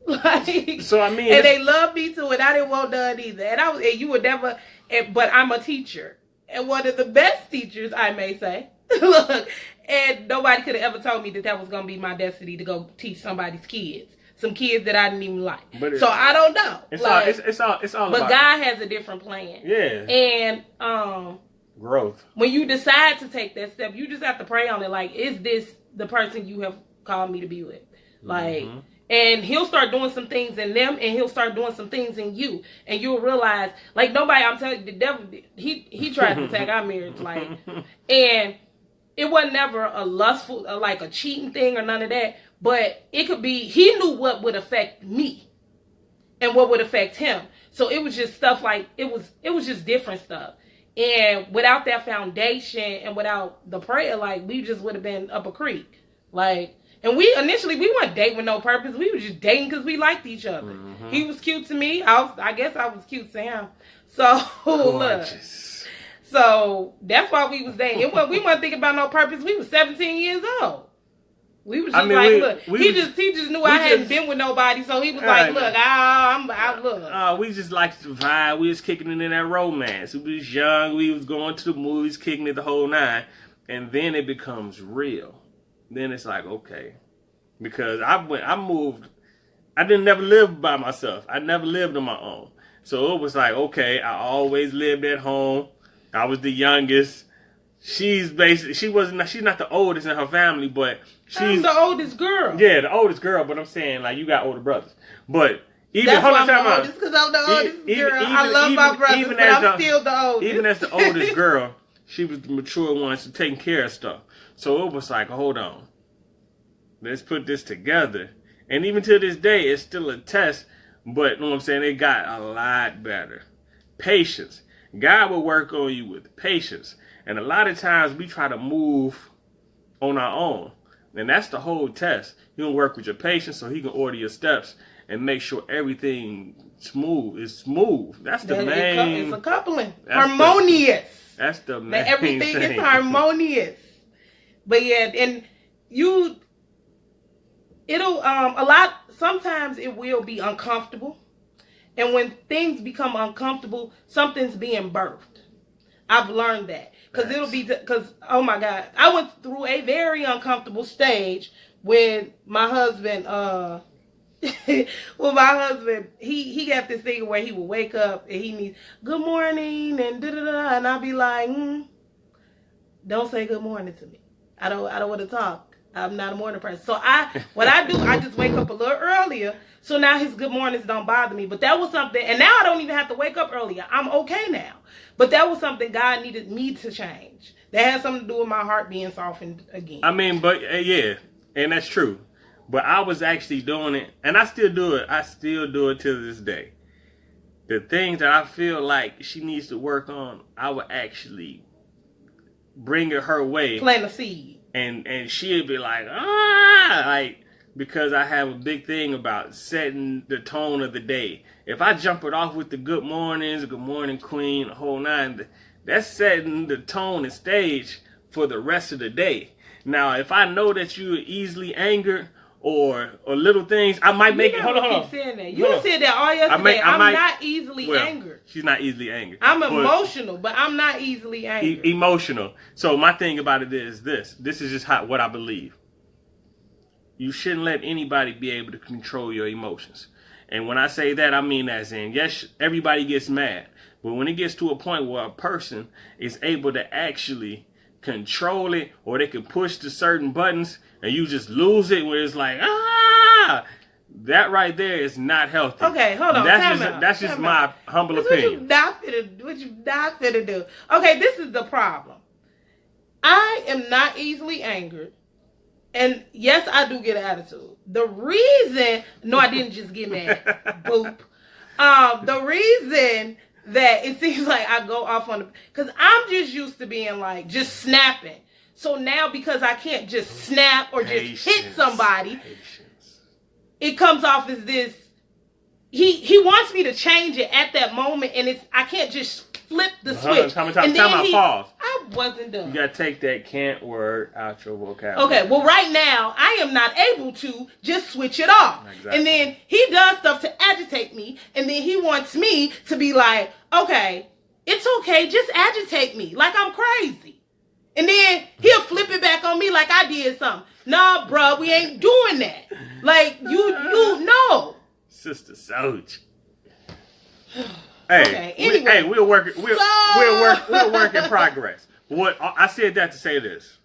Like, so I mean, and they love me too, and I didn't want none either. And you would never. But I'm a teacher, and one of the best teachers, I may say. Look, and nobody could have ever told me that was gonna be my destiny to go teach somebody's kids. Some kids that I didn't even like. So I don't know. It's all. But God has a different plan. Yeah. And growth. When you decide to take that step, you just have to pray on it. Like, is this the person you have called me to be with? Like, and He'll start doing some things in them, and He'll start doing some things in you, and you'll realize, like, nobody. I'm telling you, the devil, he tried to attack our marriage, like, and it wasn't never a lustful, like a cheating thing or none of that. But it could be, He knew what would affect me and what would affect him. So it was just stuff like, it was just different stuff. And without that foundation and without the prayer, like, we just would have been up a creek. Like, and we weren't dating with no purpose. We were just dating because we liked each other. Mm-hmm. He was cute to me. I guess I was cute to him. So, look. So that's why we was dating. We weren't thinking about no purpose. We was 17 years old. We was just he just knew I hadn't been with nobody, so he was like, look, I look. We just liked the vibe. We was kicking it in that romance. We was young. We was going to the movies, kicking it the whole nine. And then it becomes real. Then it's like, okay. Because I moved. I didn't never live by myself. I never lived on my own. So it was like, okay, I always lived at home. I was the youngest. She's not the oldest in her family, but she's the oldest girl. Yeah, the oldest girl, but I'm saying, like, you got older brothers. But even that's why I'm the oldest, because I'm the oldest girl. I love my brothers, but I'm still the oldest. Even as the oldest girl, she was the mature one, so taking care of stuff. So it was like, hold on, let's put this together. And even to this day, it's still a test, but you know what I'm saying, it got a lot better. Patience. God will work on you with patience. And a lot of times we try to move on our own. And that's the whole test. You're going to work with your patience so He can order your steps and make sure everything is smooth. That's the main. It's a coupling. Harmonious. That's the main everything thing. Is harmonious. But yeah, and sometimes it will be uncomfortable. And when things become uncomfortable, something's being birthed. I've learned that. Because it'll be, because, oh my God, I went through a very uncomfortable stage when my husband, he got this thing where he would wake up and he needs, good morning, and da-da-da, and I'll be like, don't say good morning to me. I don't want to talk. I'm not a morning person. So what I do, I just wake up a little earlier. So now his good mornings don't bother me. But that was something, and now I don't even have to wake up earlier. I'm okay now. But that was something God needed me to change. That had something to do with my heart being softened again. I mean, but yeah, and that's true. But I was actually doing it, and I still do it. I still do it to this day. The things that I feel like she needs to work on, I would actually bring it her way. Plant a seed. And she'd be like, because I have a big thing about setting the tone of the day. If I jump it off with the good mornings, good morning queen, the whole nine, that's setting the tone and stage for the rest of the day. Now, if I know that you're easily angered or little things, I might make it. Hold on. Saying that. You said that all yesterday. I'm not easily angered. She's not easily angered. I'm emotional, but I'm not easily angered. Emotional. So my thing about it is this. This is just what I believe. You shouldn't let anybody be able to control your emotions. And when I say that, I mean as in, yes, everybody gets mad. But when it gets to a point where a person is able to actually control it, or they can push the certain buttons and you just lose it, where it's like, that right there is not healthy. Okay, hold on. That's just my humble opinion. What you not finna do. Okay, this is the problem. I am not easily angered. And yes, I do get an attitude. The reason, no, I didn't just get mad. Boop. The reason that it seems like I go off on because I'm just used to being like, just snapping. So now because I can't just snap or just hit somebody, it comes off as this, he wants me to change it at that moment, and I can't just flip the switch. Time out, pause. I wasn't done. You gotta take that can't word out your vocabulary. Okay, well right now, I am not able to just switch it off. Exactly. And then he does stuff to agitate me, and then he wants me to be like, okay, it's okay, just agitate me, like I'm crazy. And then he'll flip it back on me like I did something. Nah, bro, we ain't doing that. Like, you know. Sister Soldier. Hey, okay, anyway, we'll work in progress. What I said that to say this: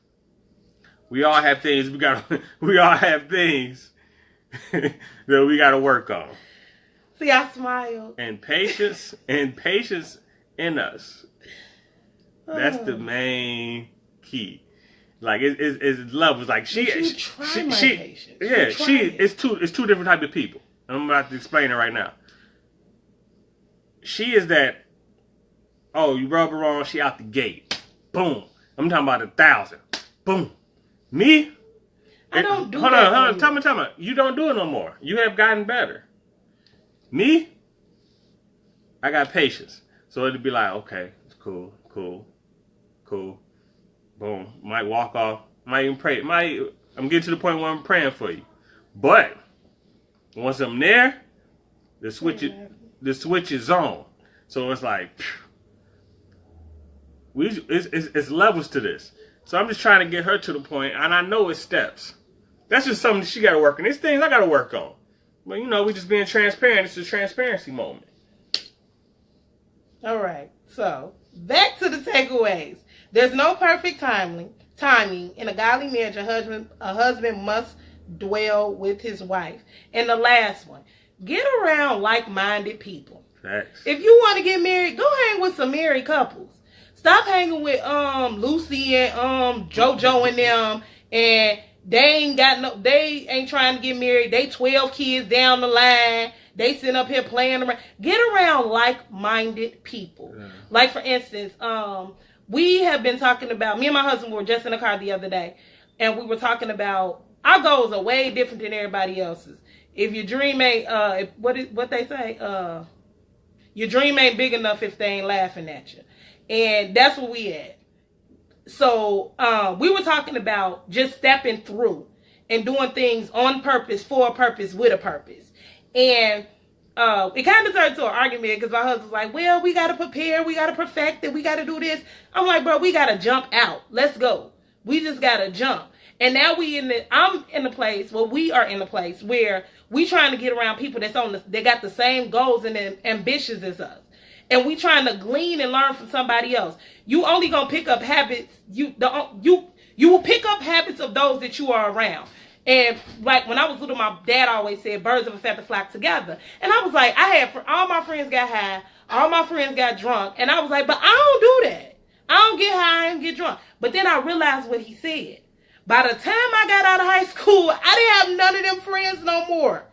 we all have things that we gotta work on. See, I smiled. And patience in us. That's the main key. Like it's levels. Like patience. Yeah, it's two different type of people. I'm about to explain it right now. She is that, you rub her on, she out the gate. Boom. I'm talking about 1,000. Boom. Me? I don't do that. Hold on. Tell me. You don't do it no more. You have gotten better. Me? I got patience. So it'd be like, okay, it's cool. Boom. Might walk off. Might even pray. I'm getting to the point where I'm praying for you. But once I'm there, the switch is on. So it's like, it's levels to this. So I'm just trying to get her to the point, and I know it's steps. That's just something that she got to work on. There's things I got to work on. But, we just being transparent. It's a transparency moment. All right. So, back to the takeaways. There's no perfect timing. In a godly marriage, a husband must dwell with his wife. And the last one, get around like-minded people. Facts. If you want to get married, go hang with some married couples. Stop hanging with Lucy and JoJo and them, and they ain't trying to get married. They 12 kids down the line. They sitting up here playing around. Get around like-minded people. Yeah. Like, for instance, we have been talking about, me and my husband were just in the car the other day, and we were talking about our goals are way different than everybody else's. If your dream ain't, what they say, your dream ain't big enough if they ain't laughing at you. And that's where we at. So, we were talking about just stepping through and doing things on purpose, for a purpose, with a purpose. And it kind of turned into an argument because my husband's like, well, we got to prepare, we got to perfect it, we got to do this. I'm like, bro, we got to jump out. Let's go. We just got to jump. And now we I'm in the place, well, we are in the place where we trying to get around people they got the same goals and ambitions as us. And we trying to glean and learn from somebody else. You only gonna pick up habits. You will pick up habits of those that you are around. And like when I was little, my dad always said, "Birds of a feather flock together." And I was like, all my friends got high, all my friends got drunk, and I was like, but I don't do that. I don't get high and get drunk. But then I realized what he said. By the time I got out of high school, I didn't have none of them friends no more,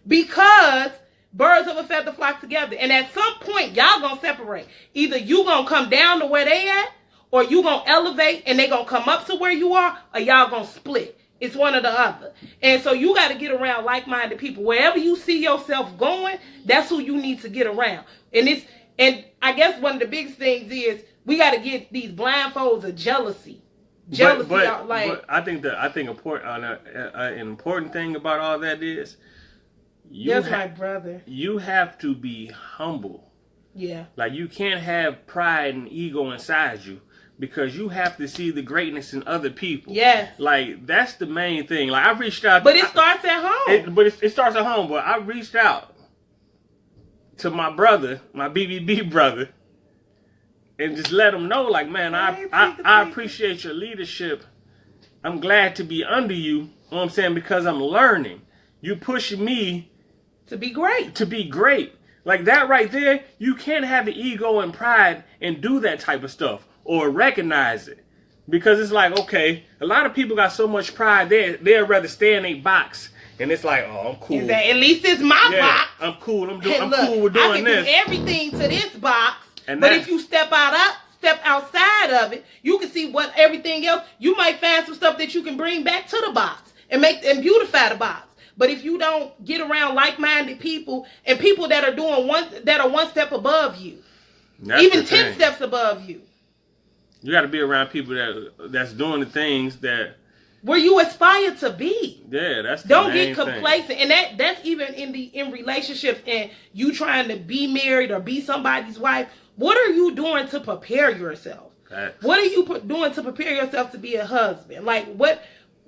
because birds of a feather flock together. And at some point, y'all gonna separate. Either you gonna come down to where they at, or you gonna elevate and they gonna come up to where you are, or y'all gonna split. It's one or the other. And so you got to get around like-minded people. Wherever you see yourself going, that's who you need to get around. And I guess one of the biggest things is we got to get these blindfolds of jealousy. But I think an important thing about all that is my brother. You have to be humble. Yeah. Like, you can't have pride and ego inside you, because you have to see the greatness in other people. Yes. Like, that's the main thing. Like, I reached out. But it starts at home. It starts at home. But I reached out to my brother, my BBB brother, and just let him know, like, man, I appreciate your leadership. I'm glad to be under you. You know what I'm saying? Because I'm learning. You pushing me to be great. To be great. Like, that right there, you can't have the ego and pride and do that type of stuff or recognize it. Because it's like, okay, a lot of people got so much pride, they'd rather stay in a box. And it's like, oh, I'm cool. At least it's my box. I'm cool. I'm cool with doing this. I can do everything to this box. But if you step outside of it, you can see what everything else. You might find some stuff that you can bring back to the box and beautify the box. But if you don't get around like-minded people and people that are one step above you, even 10 steps above you, you got to be around people that's doing the things where you aspire to be. Yeah, that's the don't main get complacent, thing. and that's even in relationships and you trying to be married or be somebody's wife. What are you doing to prepare yourself? What are you doing to prepare yourself to be a husband? Like,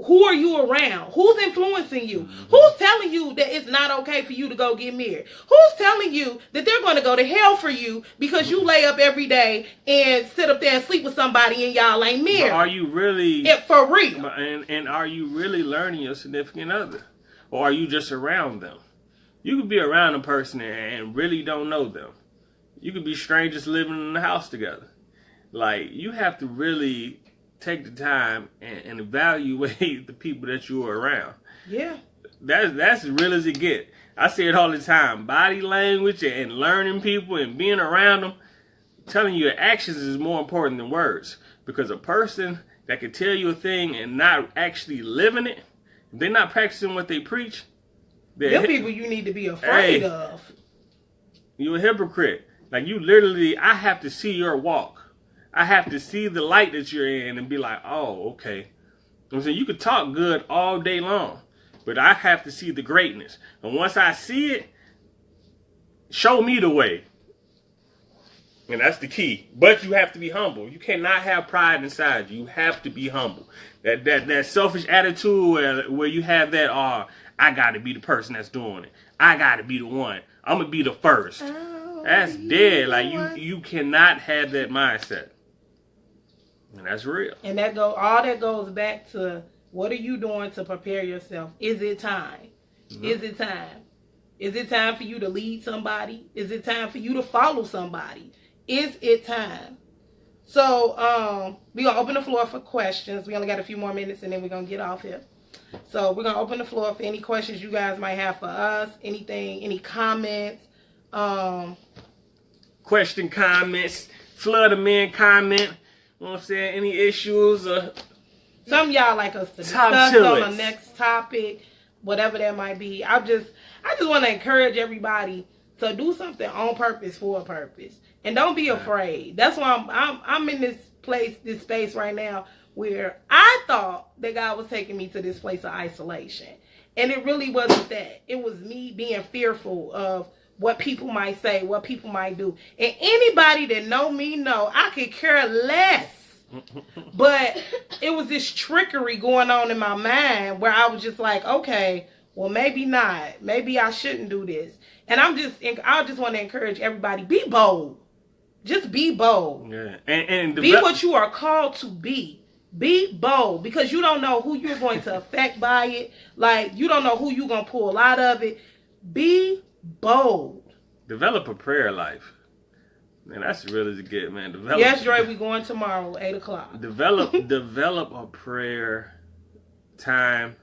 who are you around? Who's influencing you? Mm-hmm. Who's telling you that it's not okay for you to go get married? Who's telling you that they're going to go to hell for you because you lay up every day and sit up there and sleep with somebody and y'all ain't married? But are you really... for real. And are you really learning your significant other? Or are you just around them? You could be around a person and really don't know them. You could be strangers living in the house together. Like, you have to really take the time and evaluate the people that you are around. Yeah. That's as real as it get. I say it all the time. Body language and learning people and being around them, telling you actions is more important than words. Because a person that can tell you a thing and not actually living it, if they're not practicing what they preach, they're people you need to be afraid of. You're a hypocrite. Like, you literally, I have to see your walk. I have to see the light that you're in and be like, oh, okay. I'm saying, you could talk good all day long, but I have to see the greatness. And once I see it, show me the way. And that's the key. But you have to be humble. You cannot have pride inside you. You have to be humble. That selfish attitude where you have that, I got to be the person that's doing it. I got to be the one. I'm going to be the first. That's dead. Like, you cannot have that mindset. And that's real. And all that goes back to, what are you doing to prepare yourself? Is it time? Mm-hmm. Is it time? Is it time for you to lead somebody? Is it time for you to follow somebody? Is it time? So we're going to open the floor for questions. We only got a few more minutes and then we're going to get off here. So we're going to open the floor for any questions you guys might have for us. Anything, any comments. Question, comments, flood them in, comment. You know what I'm saying? Any issues? Some of y'all like us to discuss on the next topic, whatever that might be. I just want to encourage everybody to do something on purpose for a purpose, and don't be afraid. That's why I'm in this space right now where I thought that God was taking me to this place of isolation, and it really wasn't that. It was me being fearful of what people might say, what people might do. And anybody that know me know I could care less. But it was this trickery going on in my mind where I was just like, okay, well, maybe not. Maybe I shouldn't do this. And I just want to encourage everybody, be bold. Just be bold. Yeah. And be what you are called to be. Be bold, because you don't know who you're going to affect by it. Like, you don't know who you're going to pull out of it. Be bold. Develop a prayer life. Man, that's really to get, man. Yes, Dre, we going tomorrow, 8 o'clock. Develop a prayer time.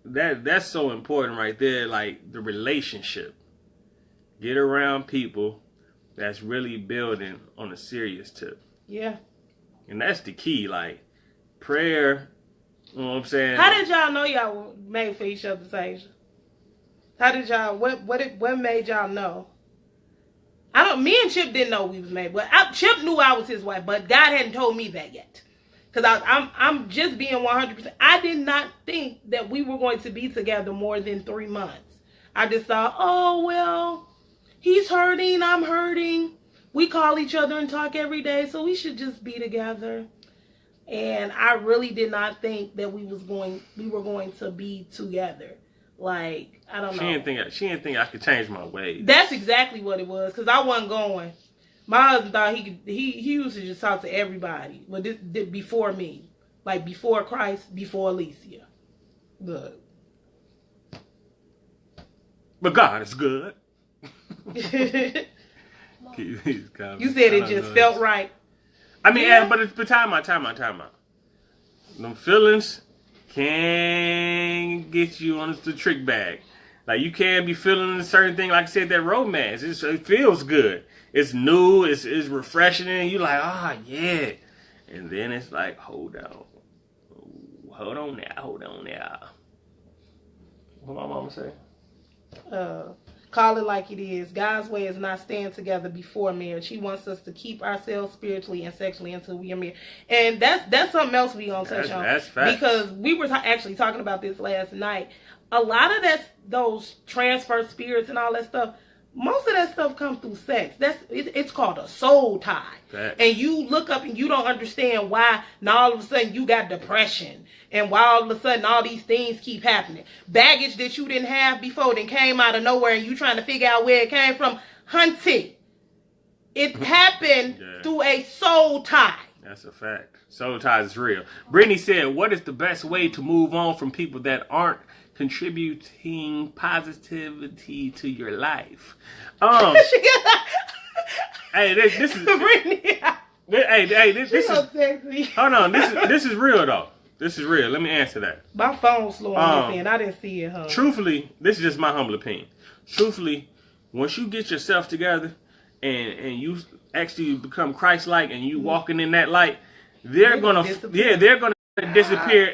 That's so important right there. Like, the relationship. Get around people that's really building on a serious tip. Yeah. And that's the key. Like, prayer, you know what I'm saying? How did y'all know y'all were made for each other, Tasia? How did y'all, what made y'all know? Me and Chip didn't know we was married. But Chip knew I was his wife, but God hadn't told me that yet. Because I'm just being 100%. I did not think that we were going to be together more than 3 months. I just thought, oh, well, he's hurting, I'm hurting. We call each other and talk every day, so we should just be together. And I really did not think that we were going to be together. Like, I don't know. She didn't think I could change my ways. That's exactly what it was, because I wasn't going. My husband thought he used to just talk to everybody. But this before me. Like, before Christ, before Alicia. Good. But God is good. You said it just felt right. I mean, yeah. But time out. Them feelings can get you on the trick bag. Like, you can't be feeling a certain thing. Like I said, that romance. It feels good. It's new. It's refreshing. And you like, yeah. And then it's like, hold on now. What my mama say? Call it like it is. God's way is not staying together before marriage. He wants us to keep ourselves spiritually and sexually until we are married. And that's something else we gonna touch on. That's fact. Because we were actually talking about this last night. A lot of those transfer spirits and all that stuff, most of that stuff comes through sex. It's called a soul tie. Fact. And you look up and you don't understand why now all of a sudden you got depression. And why all of a sudden all these things keep happening. Baggage that you didn't have before then came out of nowhere and you trying to figure out where it came from. Hunty. It happened through a soul tie. That's a fact. Soul ties is real. Brittany said, what is the best way to move on from people that aren't contributing positivity to your life? Hey, this is Brittany. This is sexy. Hold on. This is real though. This is real. Let me answer that. My phone's slow on this end. I didn't see it, huh? Truthfully, this is just my humble opinion. Truthfully, once you get yourself together and you actually become Christ-like and you walking in that light, they're gonna disappear and they're gonna disappear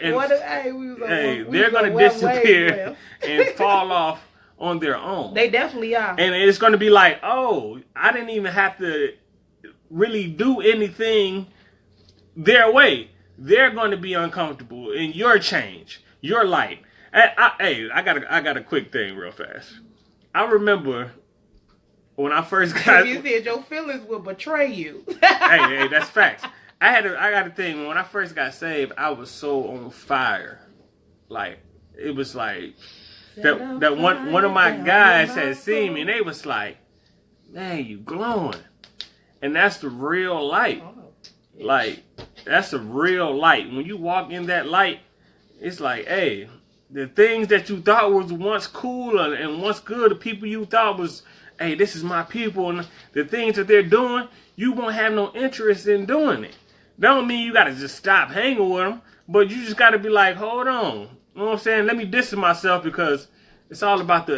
and fall off on their own. They definitely are. And it's gonna be like, oh, I didn't even have to really do anything their way. They're going to be uncomfortable in your change, your light. I got a quick thing real fast. I remember when I first got. You said your feelings will betray you. hey, that's facts. I got a thing. When I first got saved, I was so on fire. Like, it was like that one of my guys had seen me and they was like, man, you glowing. And that's the real light. Like, that's a real light. When you walk in that light, it's like, hey, the things that you thought was once cool and once good, the people you thought was, hey, this is my people, and the things that they're doing, you won't have no interest in doing it. That don't mean you got to just stop hanging with them, but you just got to be like, hold on. You know what I'm saying? Let me distance myself because it's all about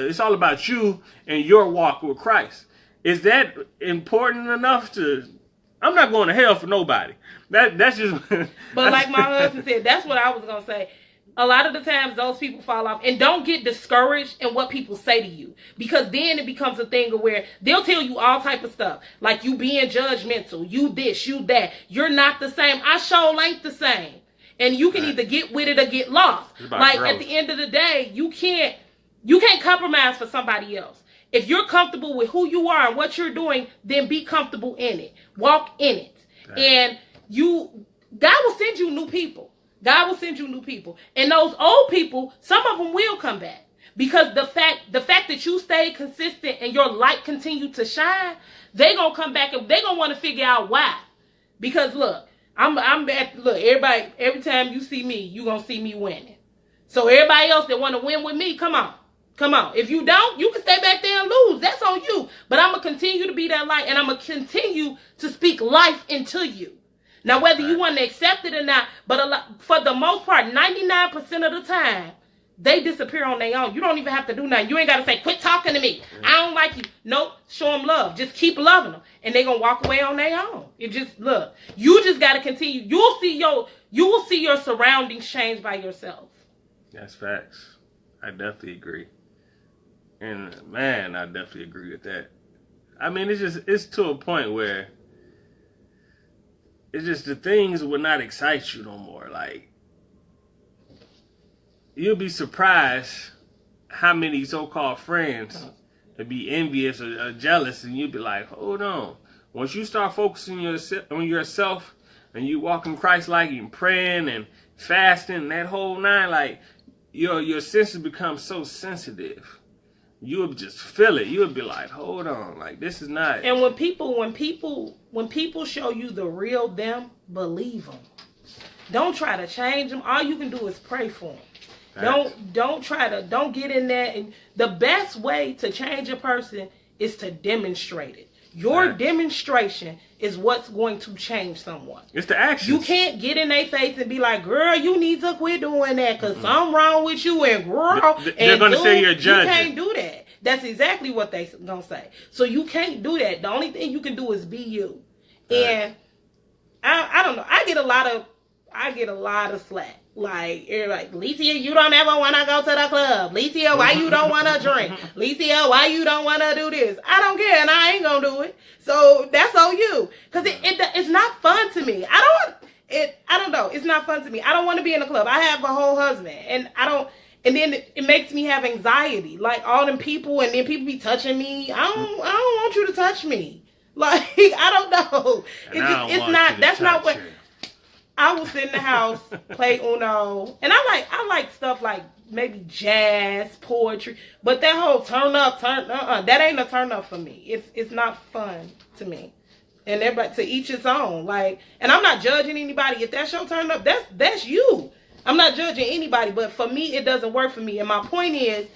you and your walk with Christ. Is that important enough to... I'm not going to hell for nobody. That's just... But like my husband said, that's what I was going to say. A lot of the times those people fall off. And don't get discouraged in what people say to you. Because then it becomes a thing of where they'll tell you all type of stuff. Like you being judgmental. You this, you that. You're not the same. I sure ain't the same. And you can either get with it or get lost. Like growth. At the end of the day, you can't compromise for somebody else. If you're comfortable with who you are and what you're doing, then be comfortable in it. Walk in it. Okay. And God will send you new people. God will send you new people. And those old people, some of them will come back. Because the fact that you stay consistent and your light continue to shine, they gonna come back and they gonna want to figure out why. Because look, everybody, every time you see me, you gonna see me winning. So everybody else that want to win with me, come on. Come on. If you don't, you can stay back there and lose. That's on you. But I'm going to continue to be that light, and I'm going to continue to speak life into you. Now, whether you want to accept it or not, but for the most part, 99% of the time, they disappear on their own. You don't even have to do nothing. You ain't got to say, quit talking to me. I don't like you. Nope. Show them love. Just keep loving them. And they're going to walk away on their own. It just, look, you just got to continue. You will see your surroundings change by yourself. That's facts. I definitely agree. And man, I definitely agree with that. I mean, it's to a point where it's just the things will not excite you no more. Like, you'll be surprised how many so-called friends would be envious or jealous, and you'll be like, hold on. Once you start focusing on yourself and you walking Christ-like and praying and fasting, that whole nine, like, your senses become so sensitive. You would just feel it. You would be like, hold on, like, this is not. And when people show you the real them, believe them. Don't try to change them. All you can do is pray for them. Don't get in there. And the best way to change a person is to demonstrate it. Your demonstration is what's going to change someone. It's the action. You can't get in their face and be like, girl, you need to quit doing that because something wrong with you. And girl, they're going to say you're judging. You can't do that. That's exactly what they're going to say. So you can't do that. The only thing you can do is be you. And I don't know. I get a lot of slack. Like, you're like, Licia, you don't ever want to go to the club. Licia, why you don't want to drink? Licia, why you don't want to do this? I don't care, and I ain't going to do it. So that's on you. Because it's not fun to me. I don't know. It's not fun to me. I don't want to be in a club. I have a whole husband, and and then it makes me have anxiety. Like, all them people, and then people be touching me. I don't want you to touch me. Like, I don't know. That's not what... I will sit in the house, play Uno, and I like stuff like maybe jazz, poetry, but that whole that ain't a turn up for me. It's not fun to me, and everybody to each his own. Like, and I'm not judging anybody. If that's your turn up, that's you. I'm not judging anybody, but for me, it doesn't work for me. And my point is,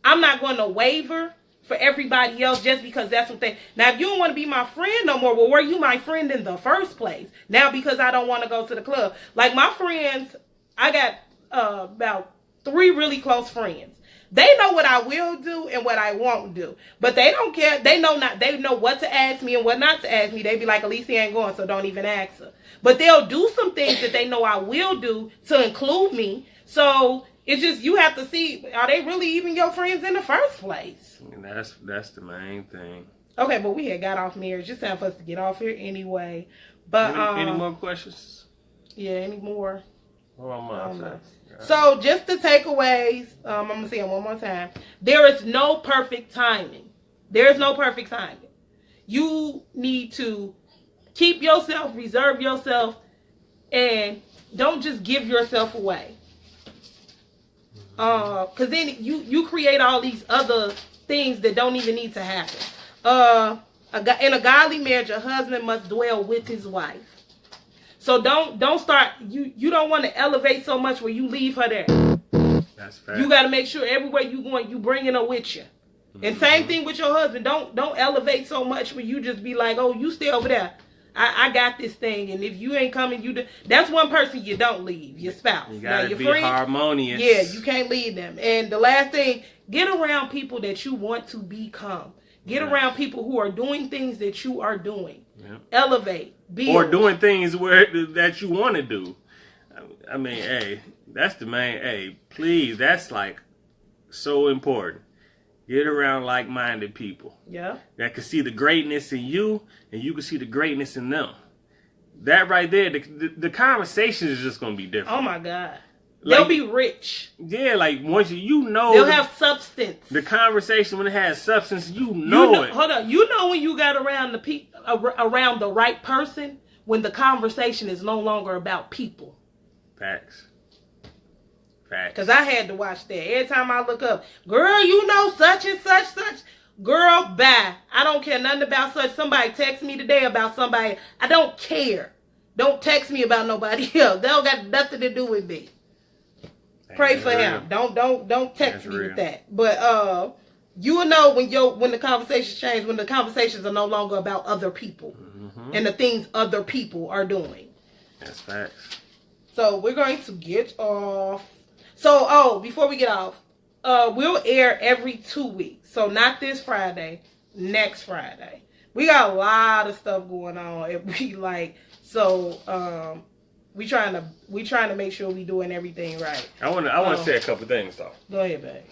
I'm not going to waver for everybody else just because that's what they... Now, if you don't want to be my friend no more, well, were you my friend in the first place? Now, because I don't want to go to the club. Like, my friends, I got about 3 really close friends. They know what I will do and what I won't do. But they don't care. They know what to ask me and what not to ask me. They be like, Alicia ain't going, so don't even ask her. But they'll do some things that they know I will do to include me. So... it's just, you have to see, are they really even your friends in the first place? And that's the main thing. Okay, but we had got off marriage. Just time for us to get off here anyway. But any more questions? Yeah, any more? Right. So just the takeaways, I'm going to say them one more time. There is no perfect timing. There is no perfect timing. You need to keep yourself, reserve yourself, and don't just give yourself away. Because then you create all these other things that don't even need to happen. In a godly marriage, a husband must dwell with his wife. So don't start. You don't want to elevate so much where you leave her there. That's fair. You got to make sure everywhere you going, you bringing her with you. And same thing with your husband. Don't elevate so much where you just be like, oh, you stay over there. I got this thing, and if you ain't coming, that's one person you don't leave, your spouse. You gotta be harmonious. Yeah, you can't leave them. And the last thing, get around people that you want to become. Get around people who are doing things that you are doing. Yeah. Elevate, build. Or doing things that you want to do. I mean, hey, that's the main. Hey, please, that's like so important. Get around like-minded people. Yeah. That can see the greatness in you, and you can see the greatness in them. That right there, the conversation is just going to be different. Oh, my God. They'll be rich. Yeah, like once you know, they'll have substance. The conversation when it has substance, you know it. Hold on, you know when you got around around the right person when the conversation is no longer about people. Facts. Because I had to watch that. Every time I look up, girl, you know such and such. Girl, bye. I don't care nothing about such. Somebody text me today about somebody. I don't care. Don't text me about nobody else. They don't got nothing to do with me. Pray for him. Don't text me with that. But you will know when the conversations change, when the conversations are no longer about other people and the things other people are doing. That's facts. So we're going to get off. So before we get off, we'll air every 2 weeks. So not this Friday, next Friday. We got a lot of stuff going on. We trying to make sure we doing everything right. I want to say a couple things though. Go ahead, babe.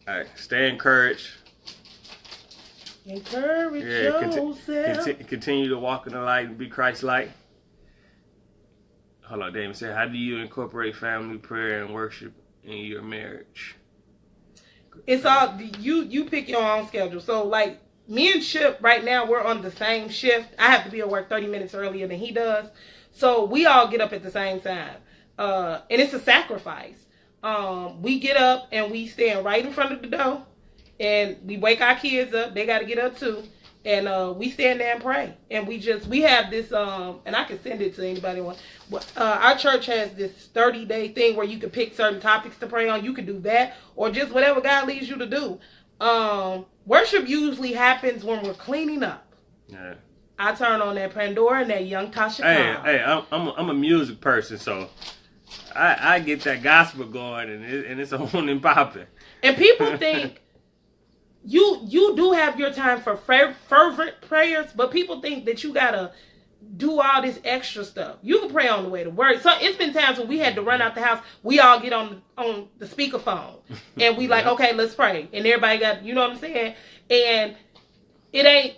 All right, stay encouraged. Encourage yourself. Continue to walk in the light and be Christ-like. Hold on, Damon said, how do you incorporate family prayer and worship in your marriage? It's all you pick your own schedule. So like me and Chip right now, we're on the same shift. I have to be at work 30 minutes earlier than he does. So we all get up at the same time. And it's a sacrifice. We get up and we stand right in front of the door and we wake our kids up. They got to get up too. And we stand there and pray. And we have this, and I can send it to anybody who wants. Our church has this 30-day thing where you can pick certain topics to pray on. You can do that or just whatever God leads you to do. Worship usually happens when we're cleaning up. Yeah. I turn on that Pandora and that Young Tasha Cobbs. Hey, I'm a music person, so I get that gospel going and it's on and popping. And people think you do have your time for fervent prayers, but people think that you gotta do all this extra stuff. You can pray on the way to work. So it's been times when we had to run out the house. We all get on the speakerphone and we like, okay, let's pray. And everybody got, you know what I'm saying? And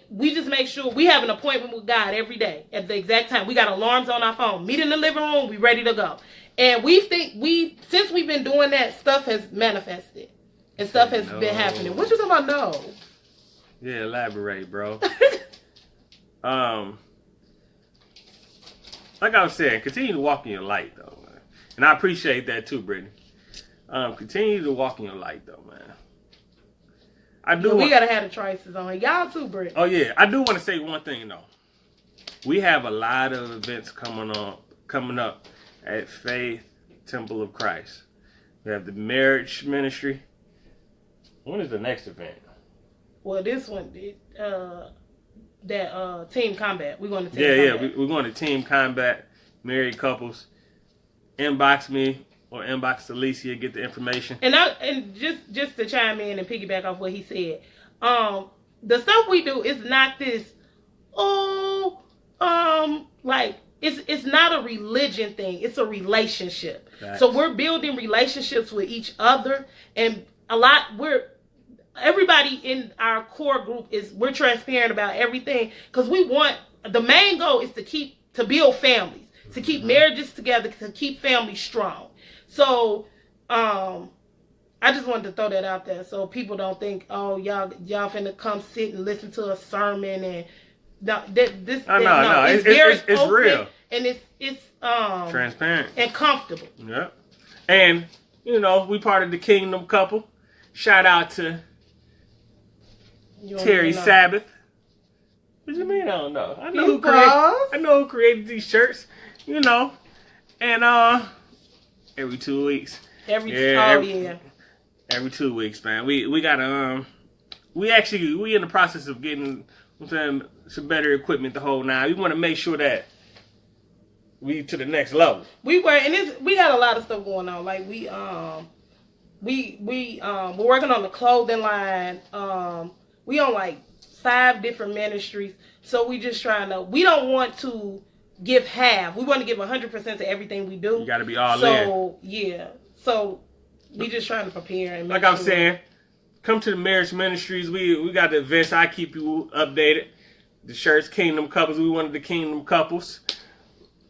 we just make sure we have an appointment with God every day at the exact time. We got alarms on our phone. Meet in the living room. We ready to go. And since we've been doing that, stuff has manifested. And stuff has been happening. What you talking about? No. Yeah, elaborate, bro. Like I was saying, continue to walk in your light, though, man. And I appreciate that too, Brittany. Continue to walk in your light, though, man. We gotta have the Trices on. Y'all too, Brittany. Oh yeah, I do want to say one thing though. We have a lot of events coming up at Faith Temple of Christ. We have the marriage ministry. When is the next event? Well, this one, Team Combat. We're going to Team Combat. We're going to Team Combat, married couples. Inbox me or inbox Alicia, get the information. And just to chime in and piggyback off what he said, the stuff we do is not this, it's not a religion thing. It's a relationship. Right. So we're building relationships with each other, and everybody in our core group we're transparent about everything because the main goal is to build families, to keep marriages together, to keep families strong. So, I just wanted to throw that out there so people don't think, oh, y'all finna come sit and listen to a sermon and it's very open, real and it's transparent and comfortable. Yep. And we part of the Kingdom couple. Shout out to Terry Sabbath. What do you mean I don't know? I know who created these shirts. And every 2 weeks. Every 2 weeks, man. We gotta we in the process of getting some better equipment to hold now. We want to make sure that we to the next level. We got a lot of stuff going on. Like we're working on the clothing line. We on like 5 different ministries. So we just we don't want to give half. We want to give 100% to everything we do. You got to be all in. So, yeah. So we just trying to prepare. And like I'm saying, come to the marriage ministries. We got the events. I keep you updated. The shirts, Kingdom Couples. We wanted the Kingdom Couples.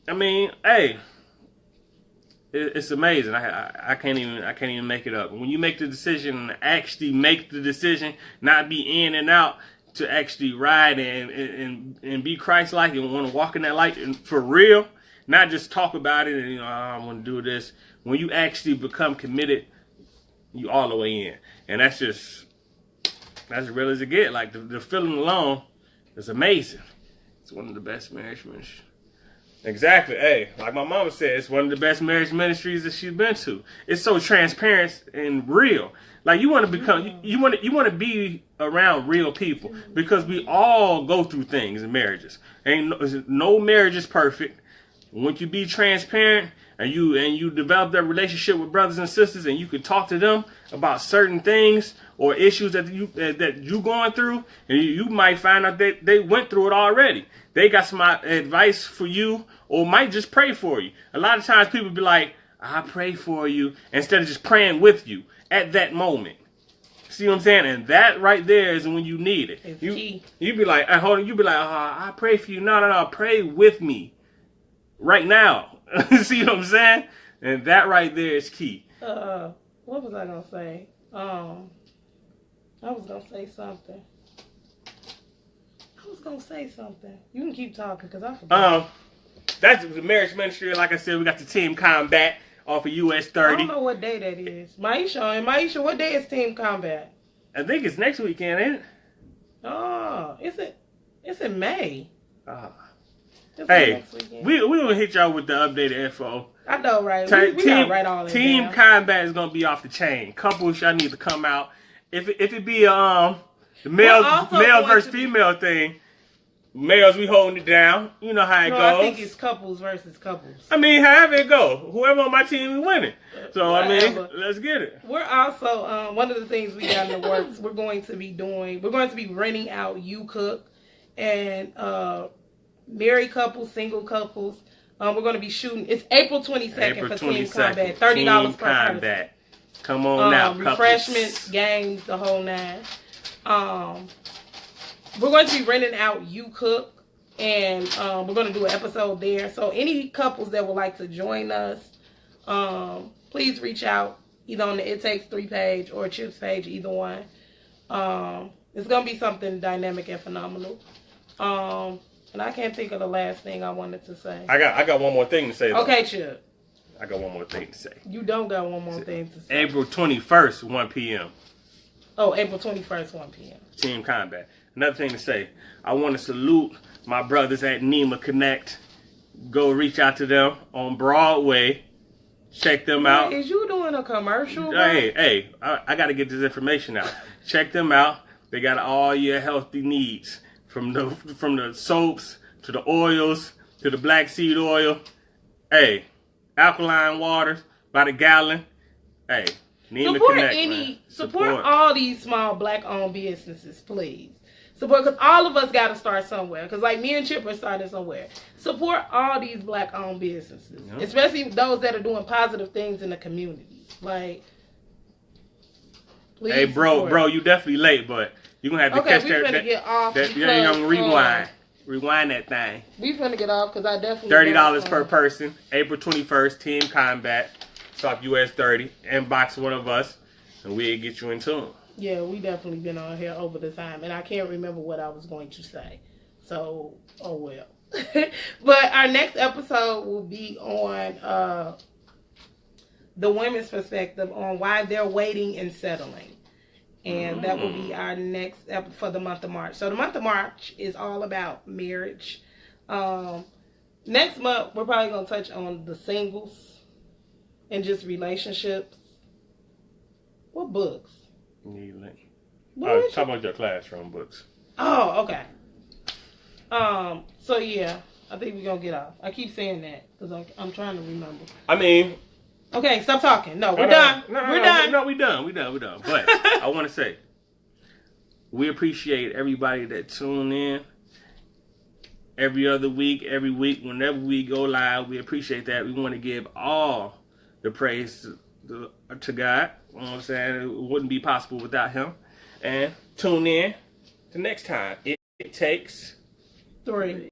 I mean, hey, it's amazing. I can't even make it up. When you make the decision, actually make the decision, not be in and out, to actually ride and be Christ-like and want to walk in that light and for real, not just talk about it and I want to do this. When you actually become committed, you all the way in, and that's as real as it get. Like the feeling alone is amazing. It's one of the best marriage ministries. Exactly. Hey, like my mama said, it's one of the best marriage ministries that she's been to. It's so transparent and real. Like you want to become, you want to be around real people, because we all go through things in marriages. No marriage is perfect. Once you be transparent and you develop that relationship with brothers and sisters, and you can talk to them about certain things or issues that you going through, and you might find out that they went through it already. They got some advice for you, or might just pray for you. A lot of times people be like, I pray for you, instead of just praying with you at that moment. See what I'm saying? And that right there is when you need it. It's key. You be like, hold on. You be like, I pray for you. No. Pray with me right now. See what I'm saying? And that right there is key. What was I gonna say? I was gonna say something. You can keep talking because I forgot. That's the marriage ministry. Like I said, we got the Team Combat off of US 30. I don't know what day that is. Maisha, what day is Team Combat? I think it's next weekend, ain't it? Oh, it's in May. Hey, we gonna hit y'all with the updated info. I know, right? We gotta write all that Team down. Combat is gonna be off the chain. Couples, y'all need to come out. If it be the male versus female thing, males we holding it down. You know how it goes. I think it's couples versus couples. I mean, however it go, whoever on my team is winning. So Whatever. I mean, let's get it. We're also one of the things we got in the works. We're going to be renting out You Cook and married couples, single couples. We're going to be shooting. It's April 22nd for Team Combat. $30 per person. Come on now, refreshments, games, the whole nine. We're going to be renting out You Cook, and we're going to do an episode there. So any couples that would like to join us, please reach out either on the It Takes 3 page or Chips page, either one. It's going to be something dynamic and phenomenal. And I can't think of the last thing I wanted to say. I got one more thing to say, though. Okay, Chip. I got one more thing to say. You don't got one more thing to say. April 21st, 1 p.m. Oh, April 21st, 1 p.m. Team Combat. Another thing to say, I want to salute my brothers at Nema Connect. Go reach out to them on Broadway. Check them out. Is you doing a commercial? Hey, I got to get this information out. Check them out. They got all your healthy needs. From the soaps to the oils to the black seed oil. Hey, alkaline waters by the gallon. Hey, Nema Connect. Support all these small black-owned businesses, please. Support, because all of us got to start somewhere. Because like me and Chip are starting somewhere. Support all these black-owned businesses, especially those that are doing positive things in the community. Like, please. Hey, bro, you definitely late, but you're going to have to catch that. Okay, we finna get off. You're going to rewind. Rewind that thing. We finna get off because I definitely $30 per person. April 21st, Team Combat. Stop US 30. Inbox one of us, and we'll get you in tune. Yeah, we definitely been on here over the time, and I can't remember what I was going to say. So, oh well. But our next episode will be on the women's perspective on why they're waiting and settling. And that will be our next episode for the month of March. So the month of March is all about marriage. Next month, we're probably going to touch on the singles and just relationships. What books? Talk about your classroom books. Oh, okay. So yeah, I think we're going to get off. I keep saying that because I'm trying to remember. I mean... Okay, stop talking. No, we're done. We're done. No, we done. But I want to say, we appreciate everybody that tune in every other week, every week, whenever we go live. We appreciate that. We want to give all the praise to God. You know what I'm saying? It wouldn't be possible without him. And tune in to next time. It takes 3.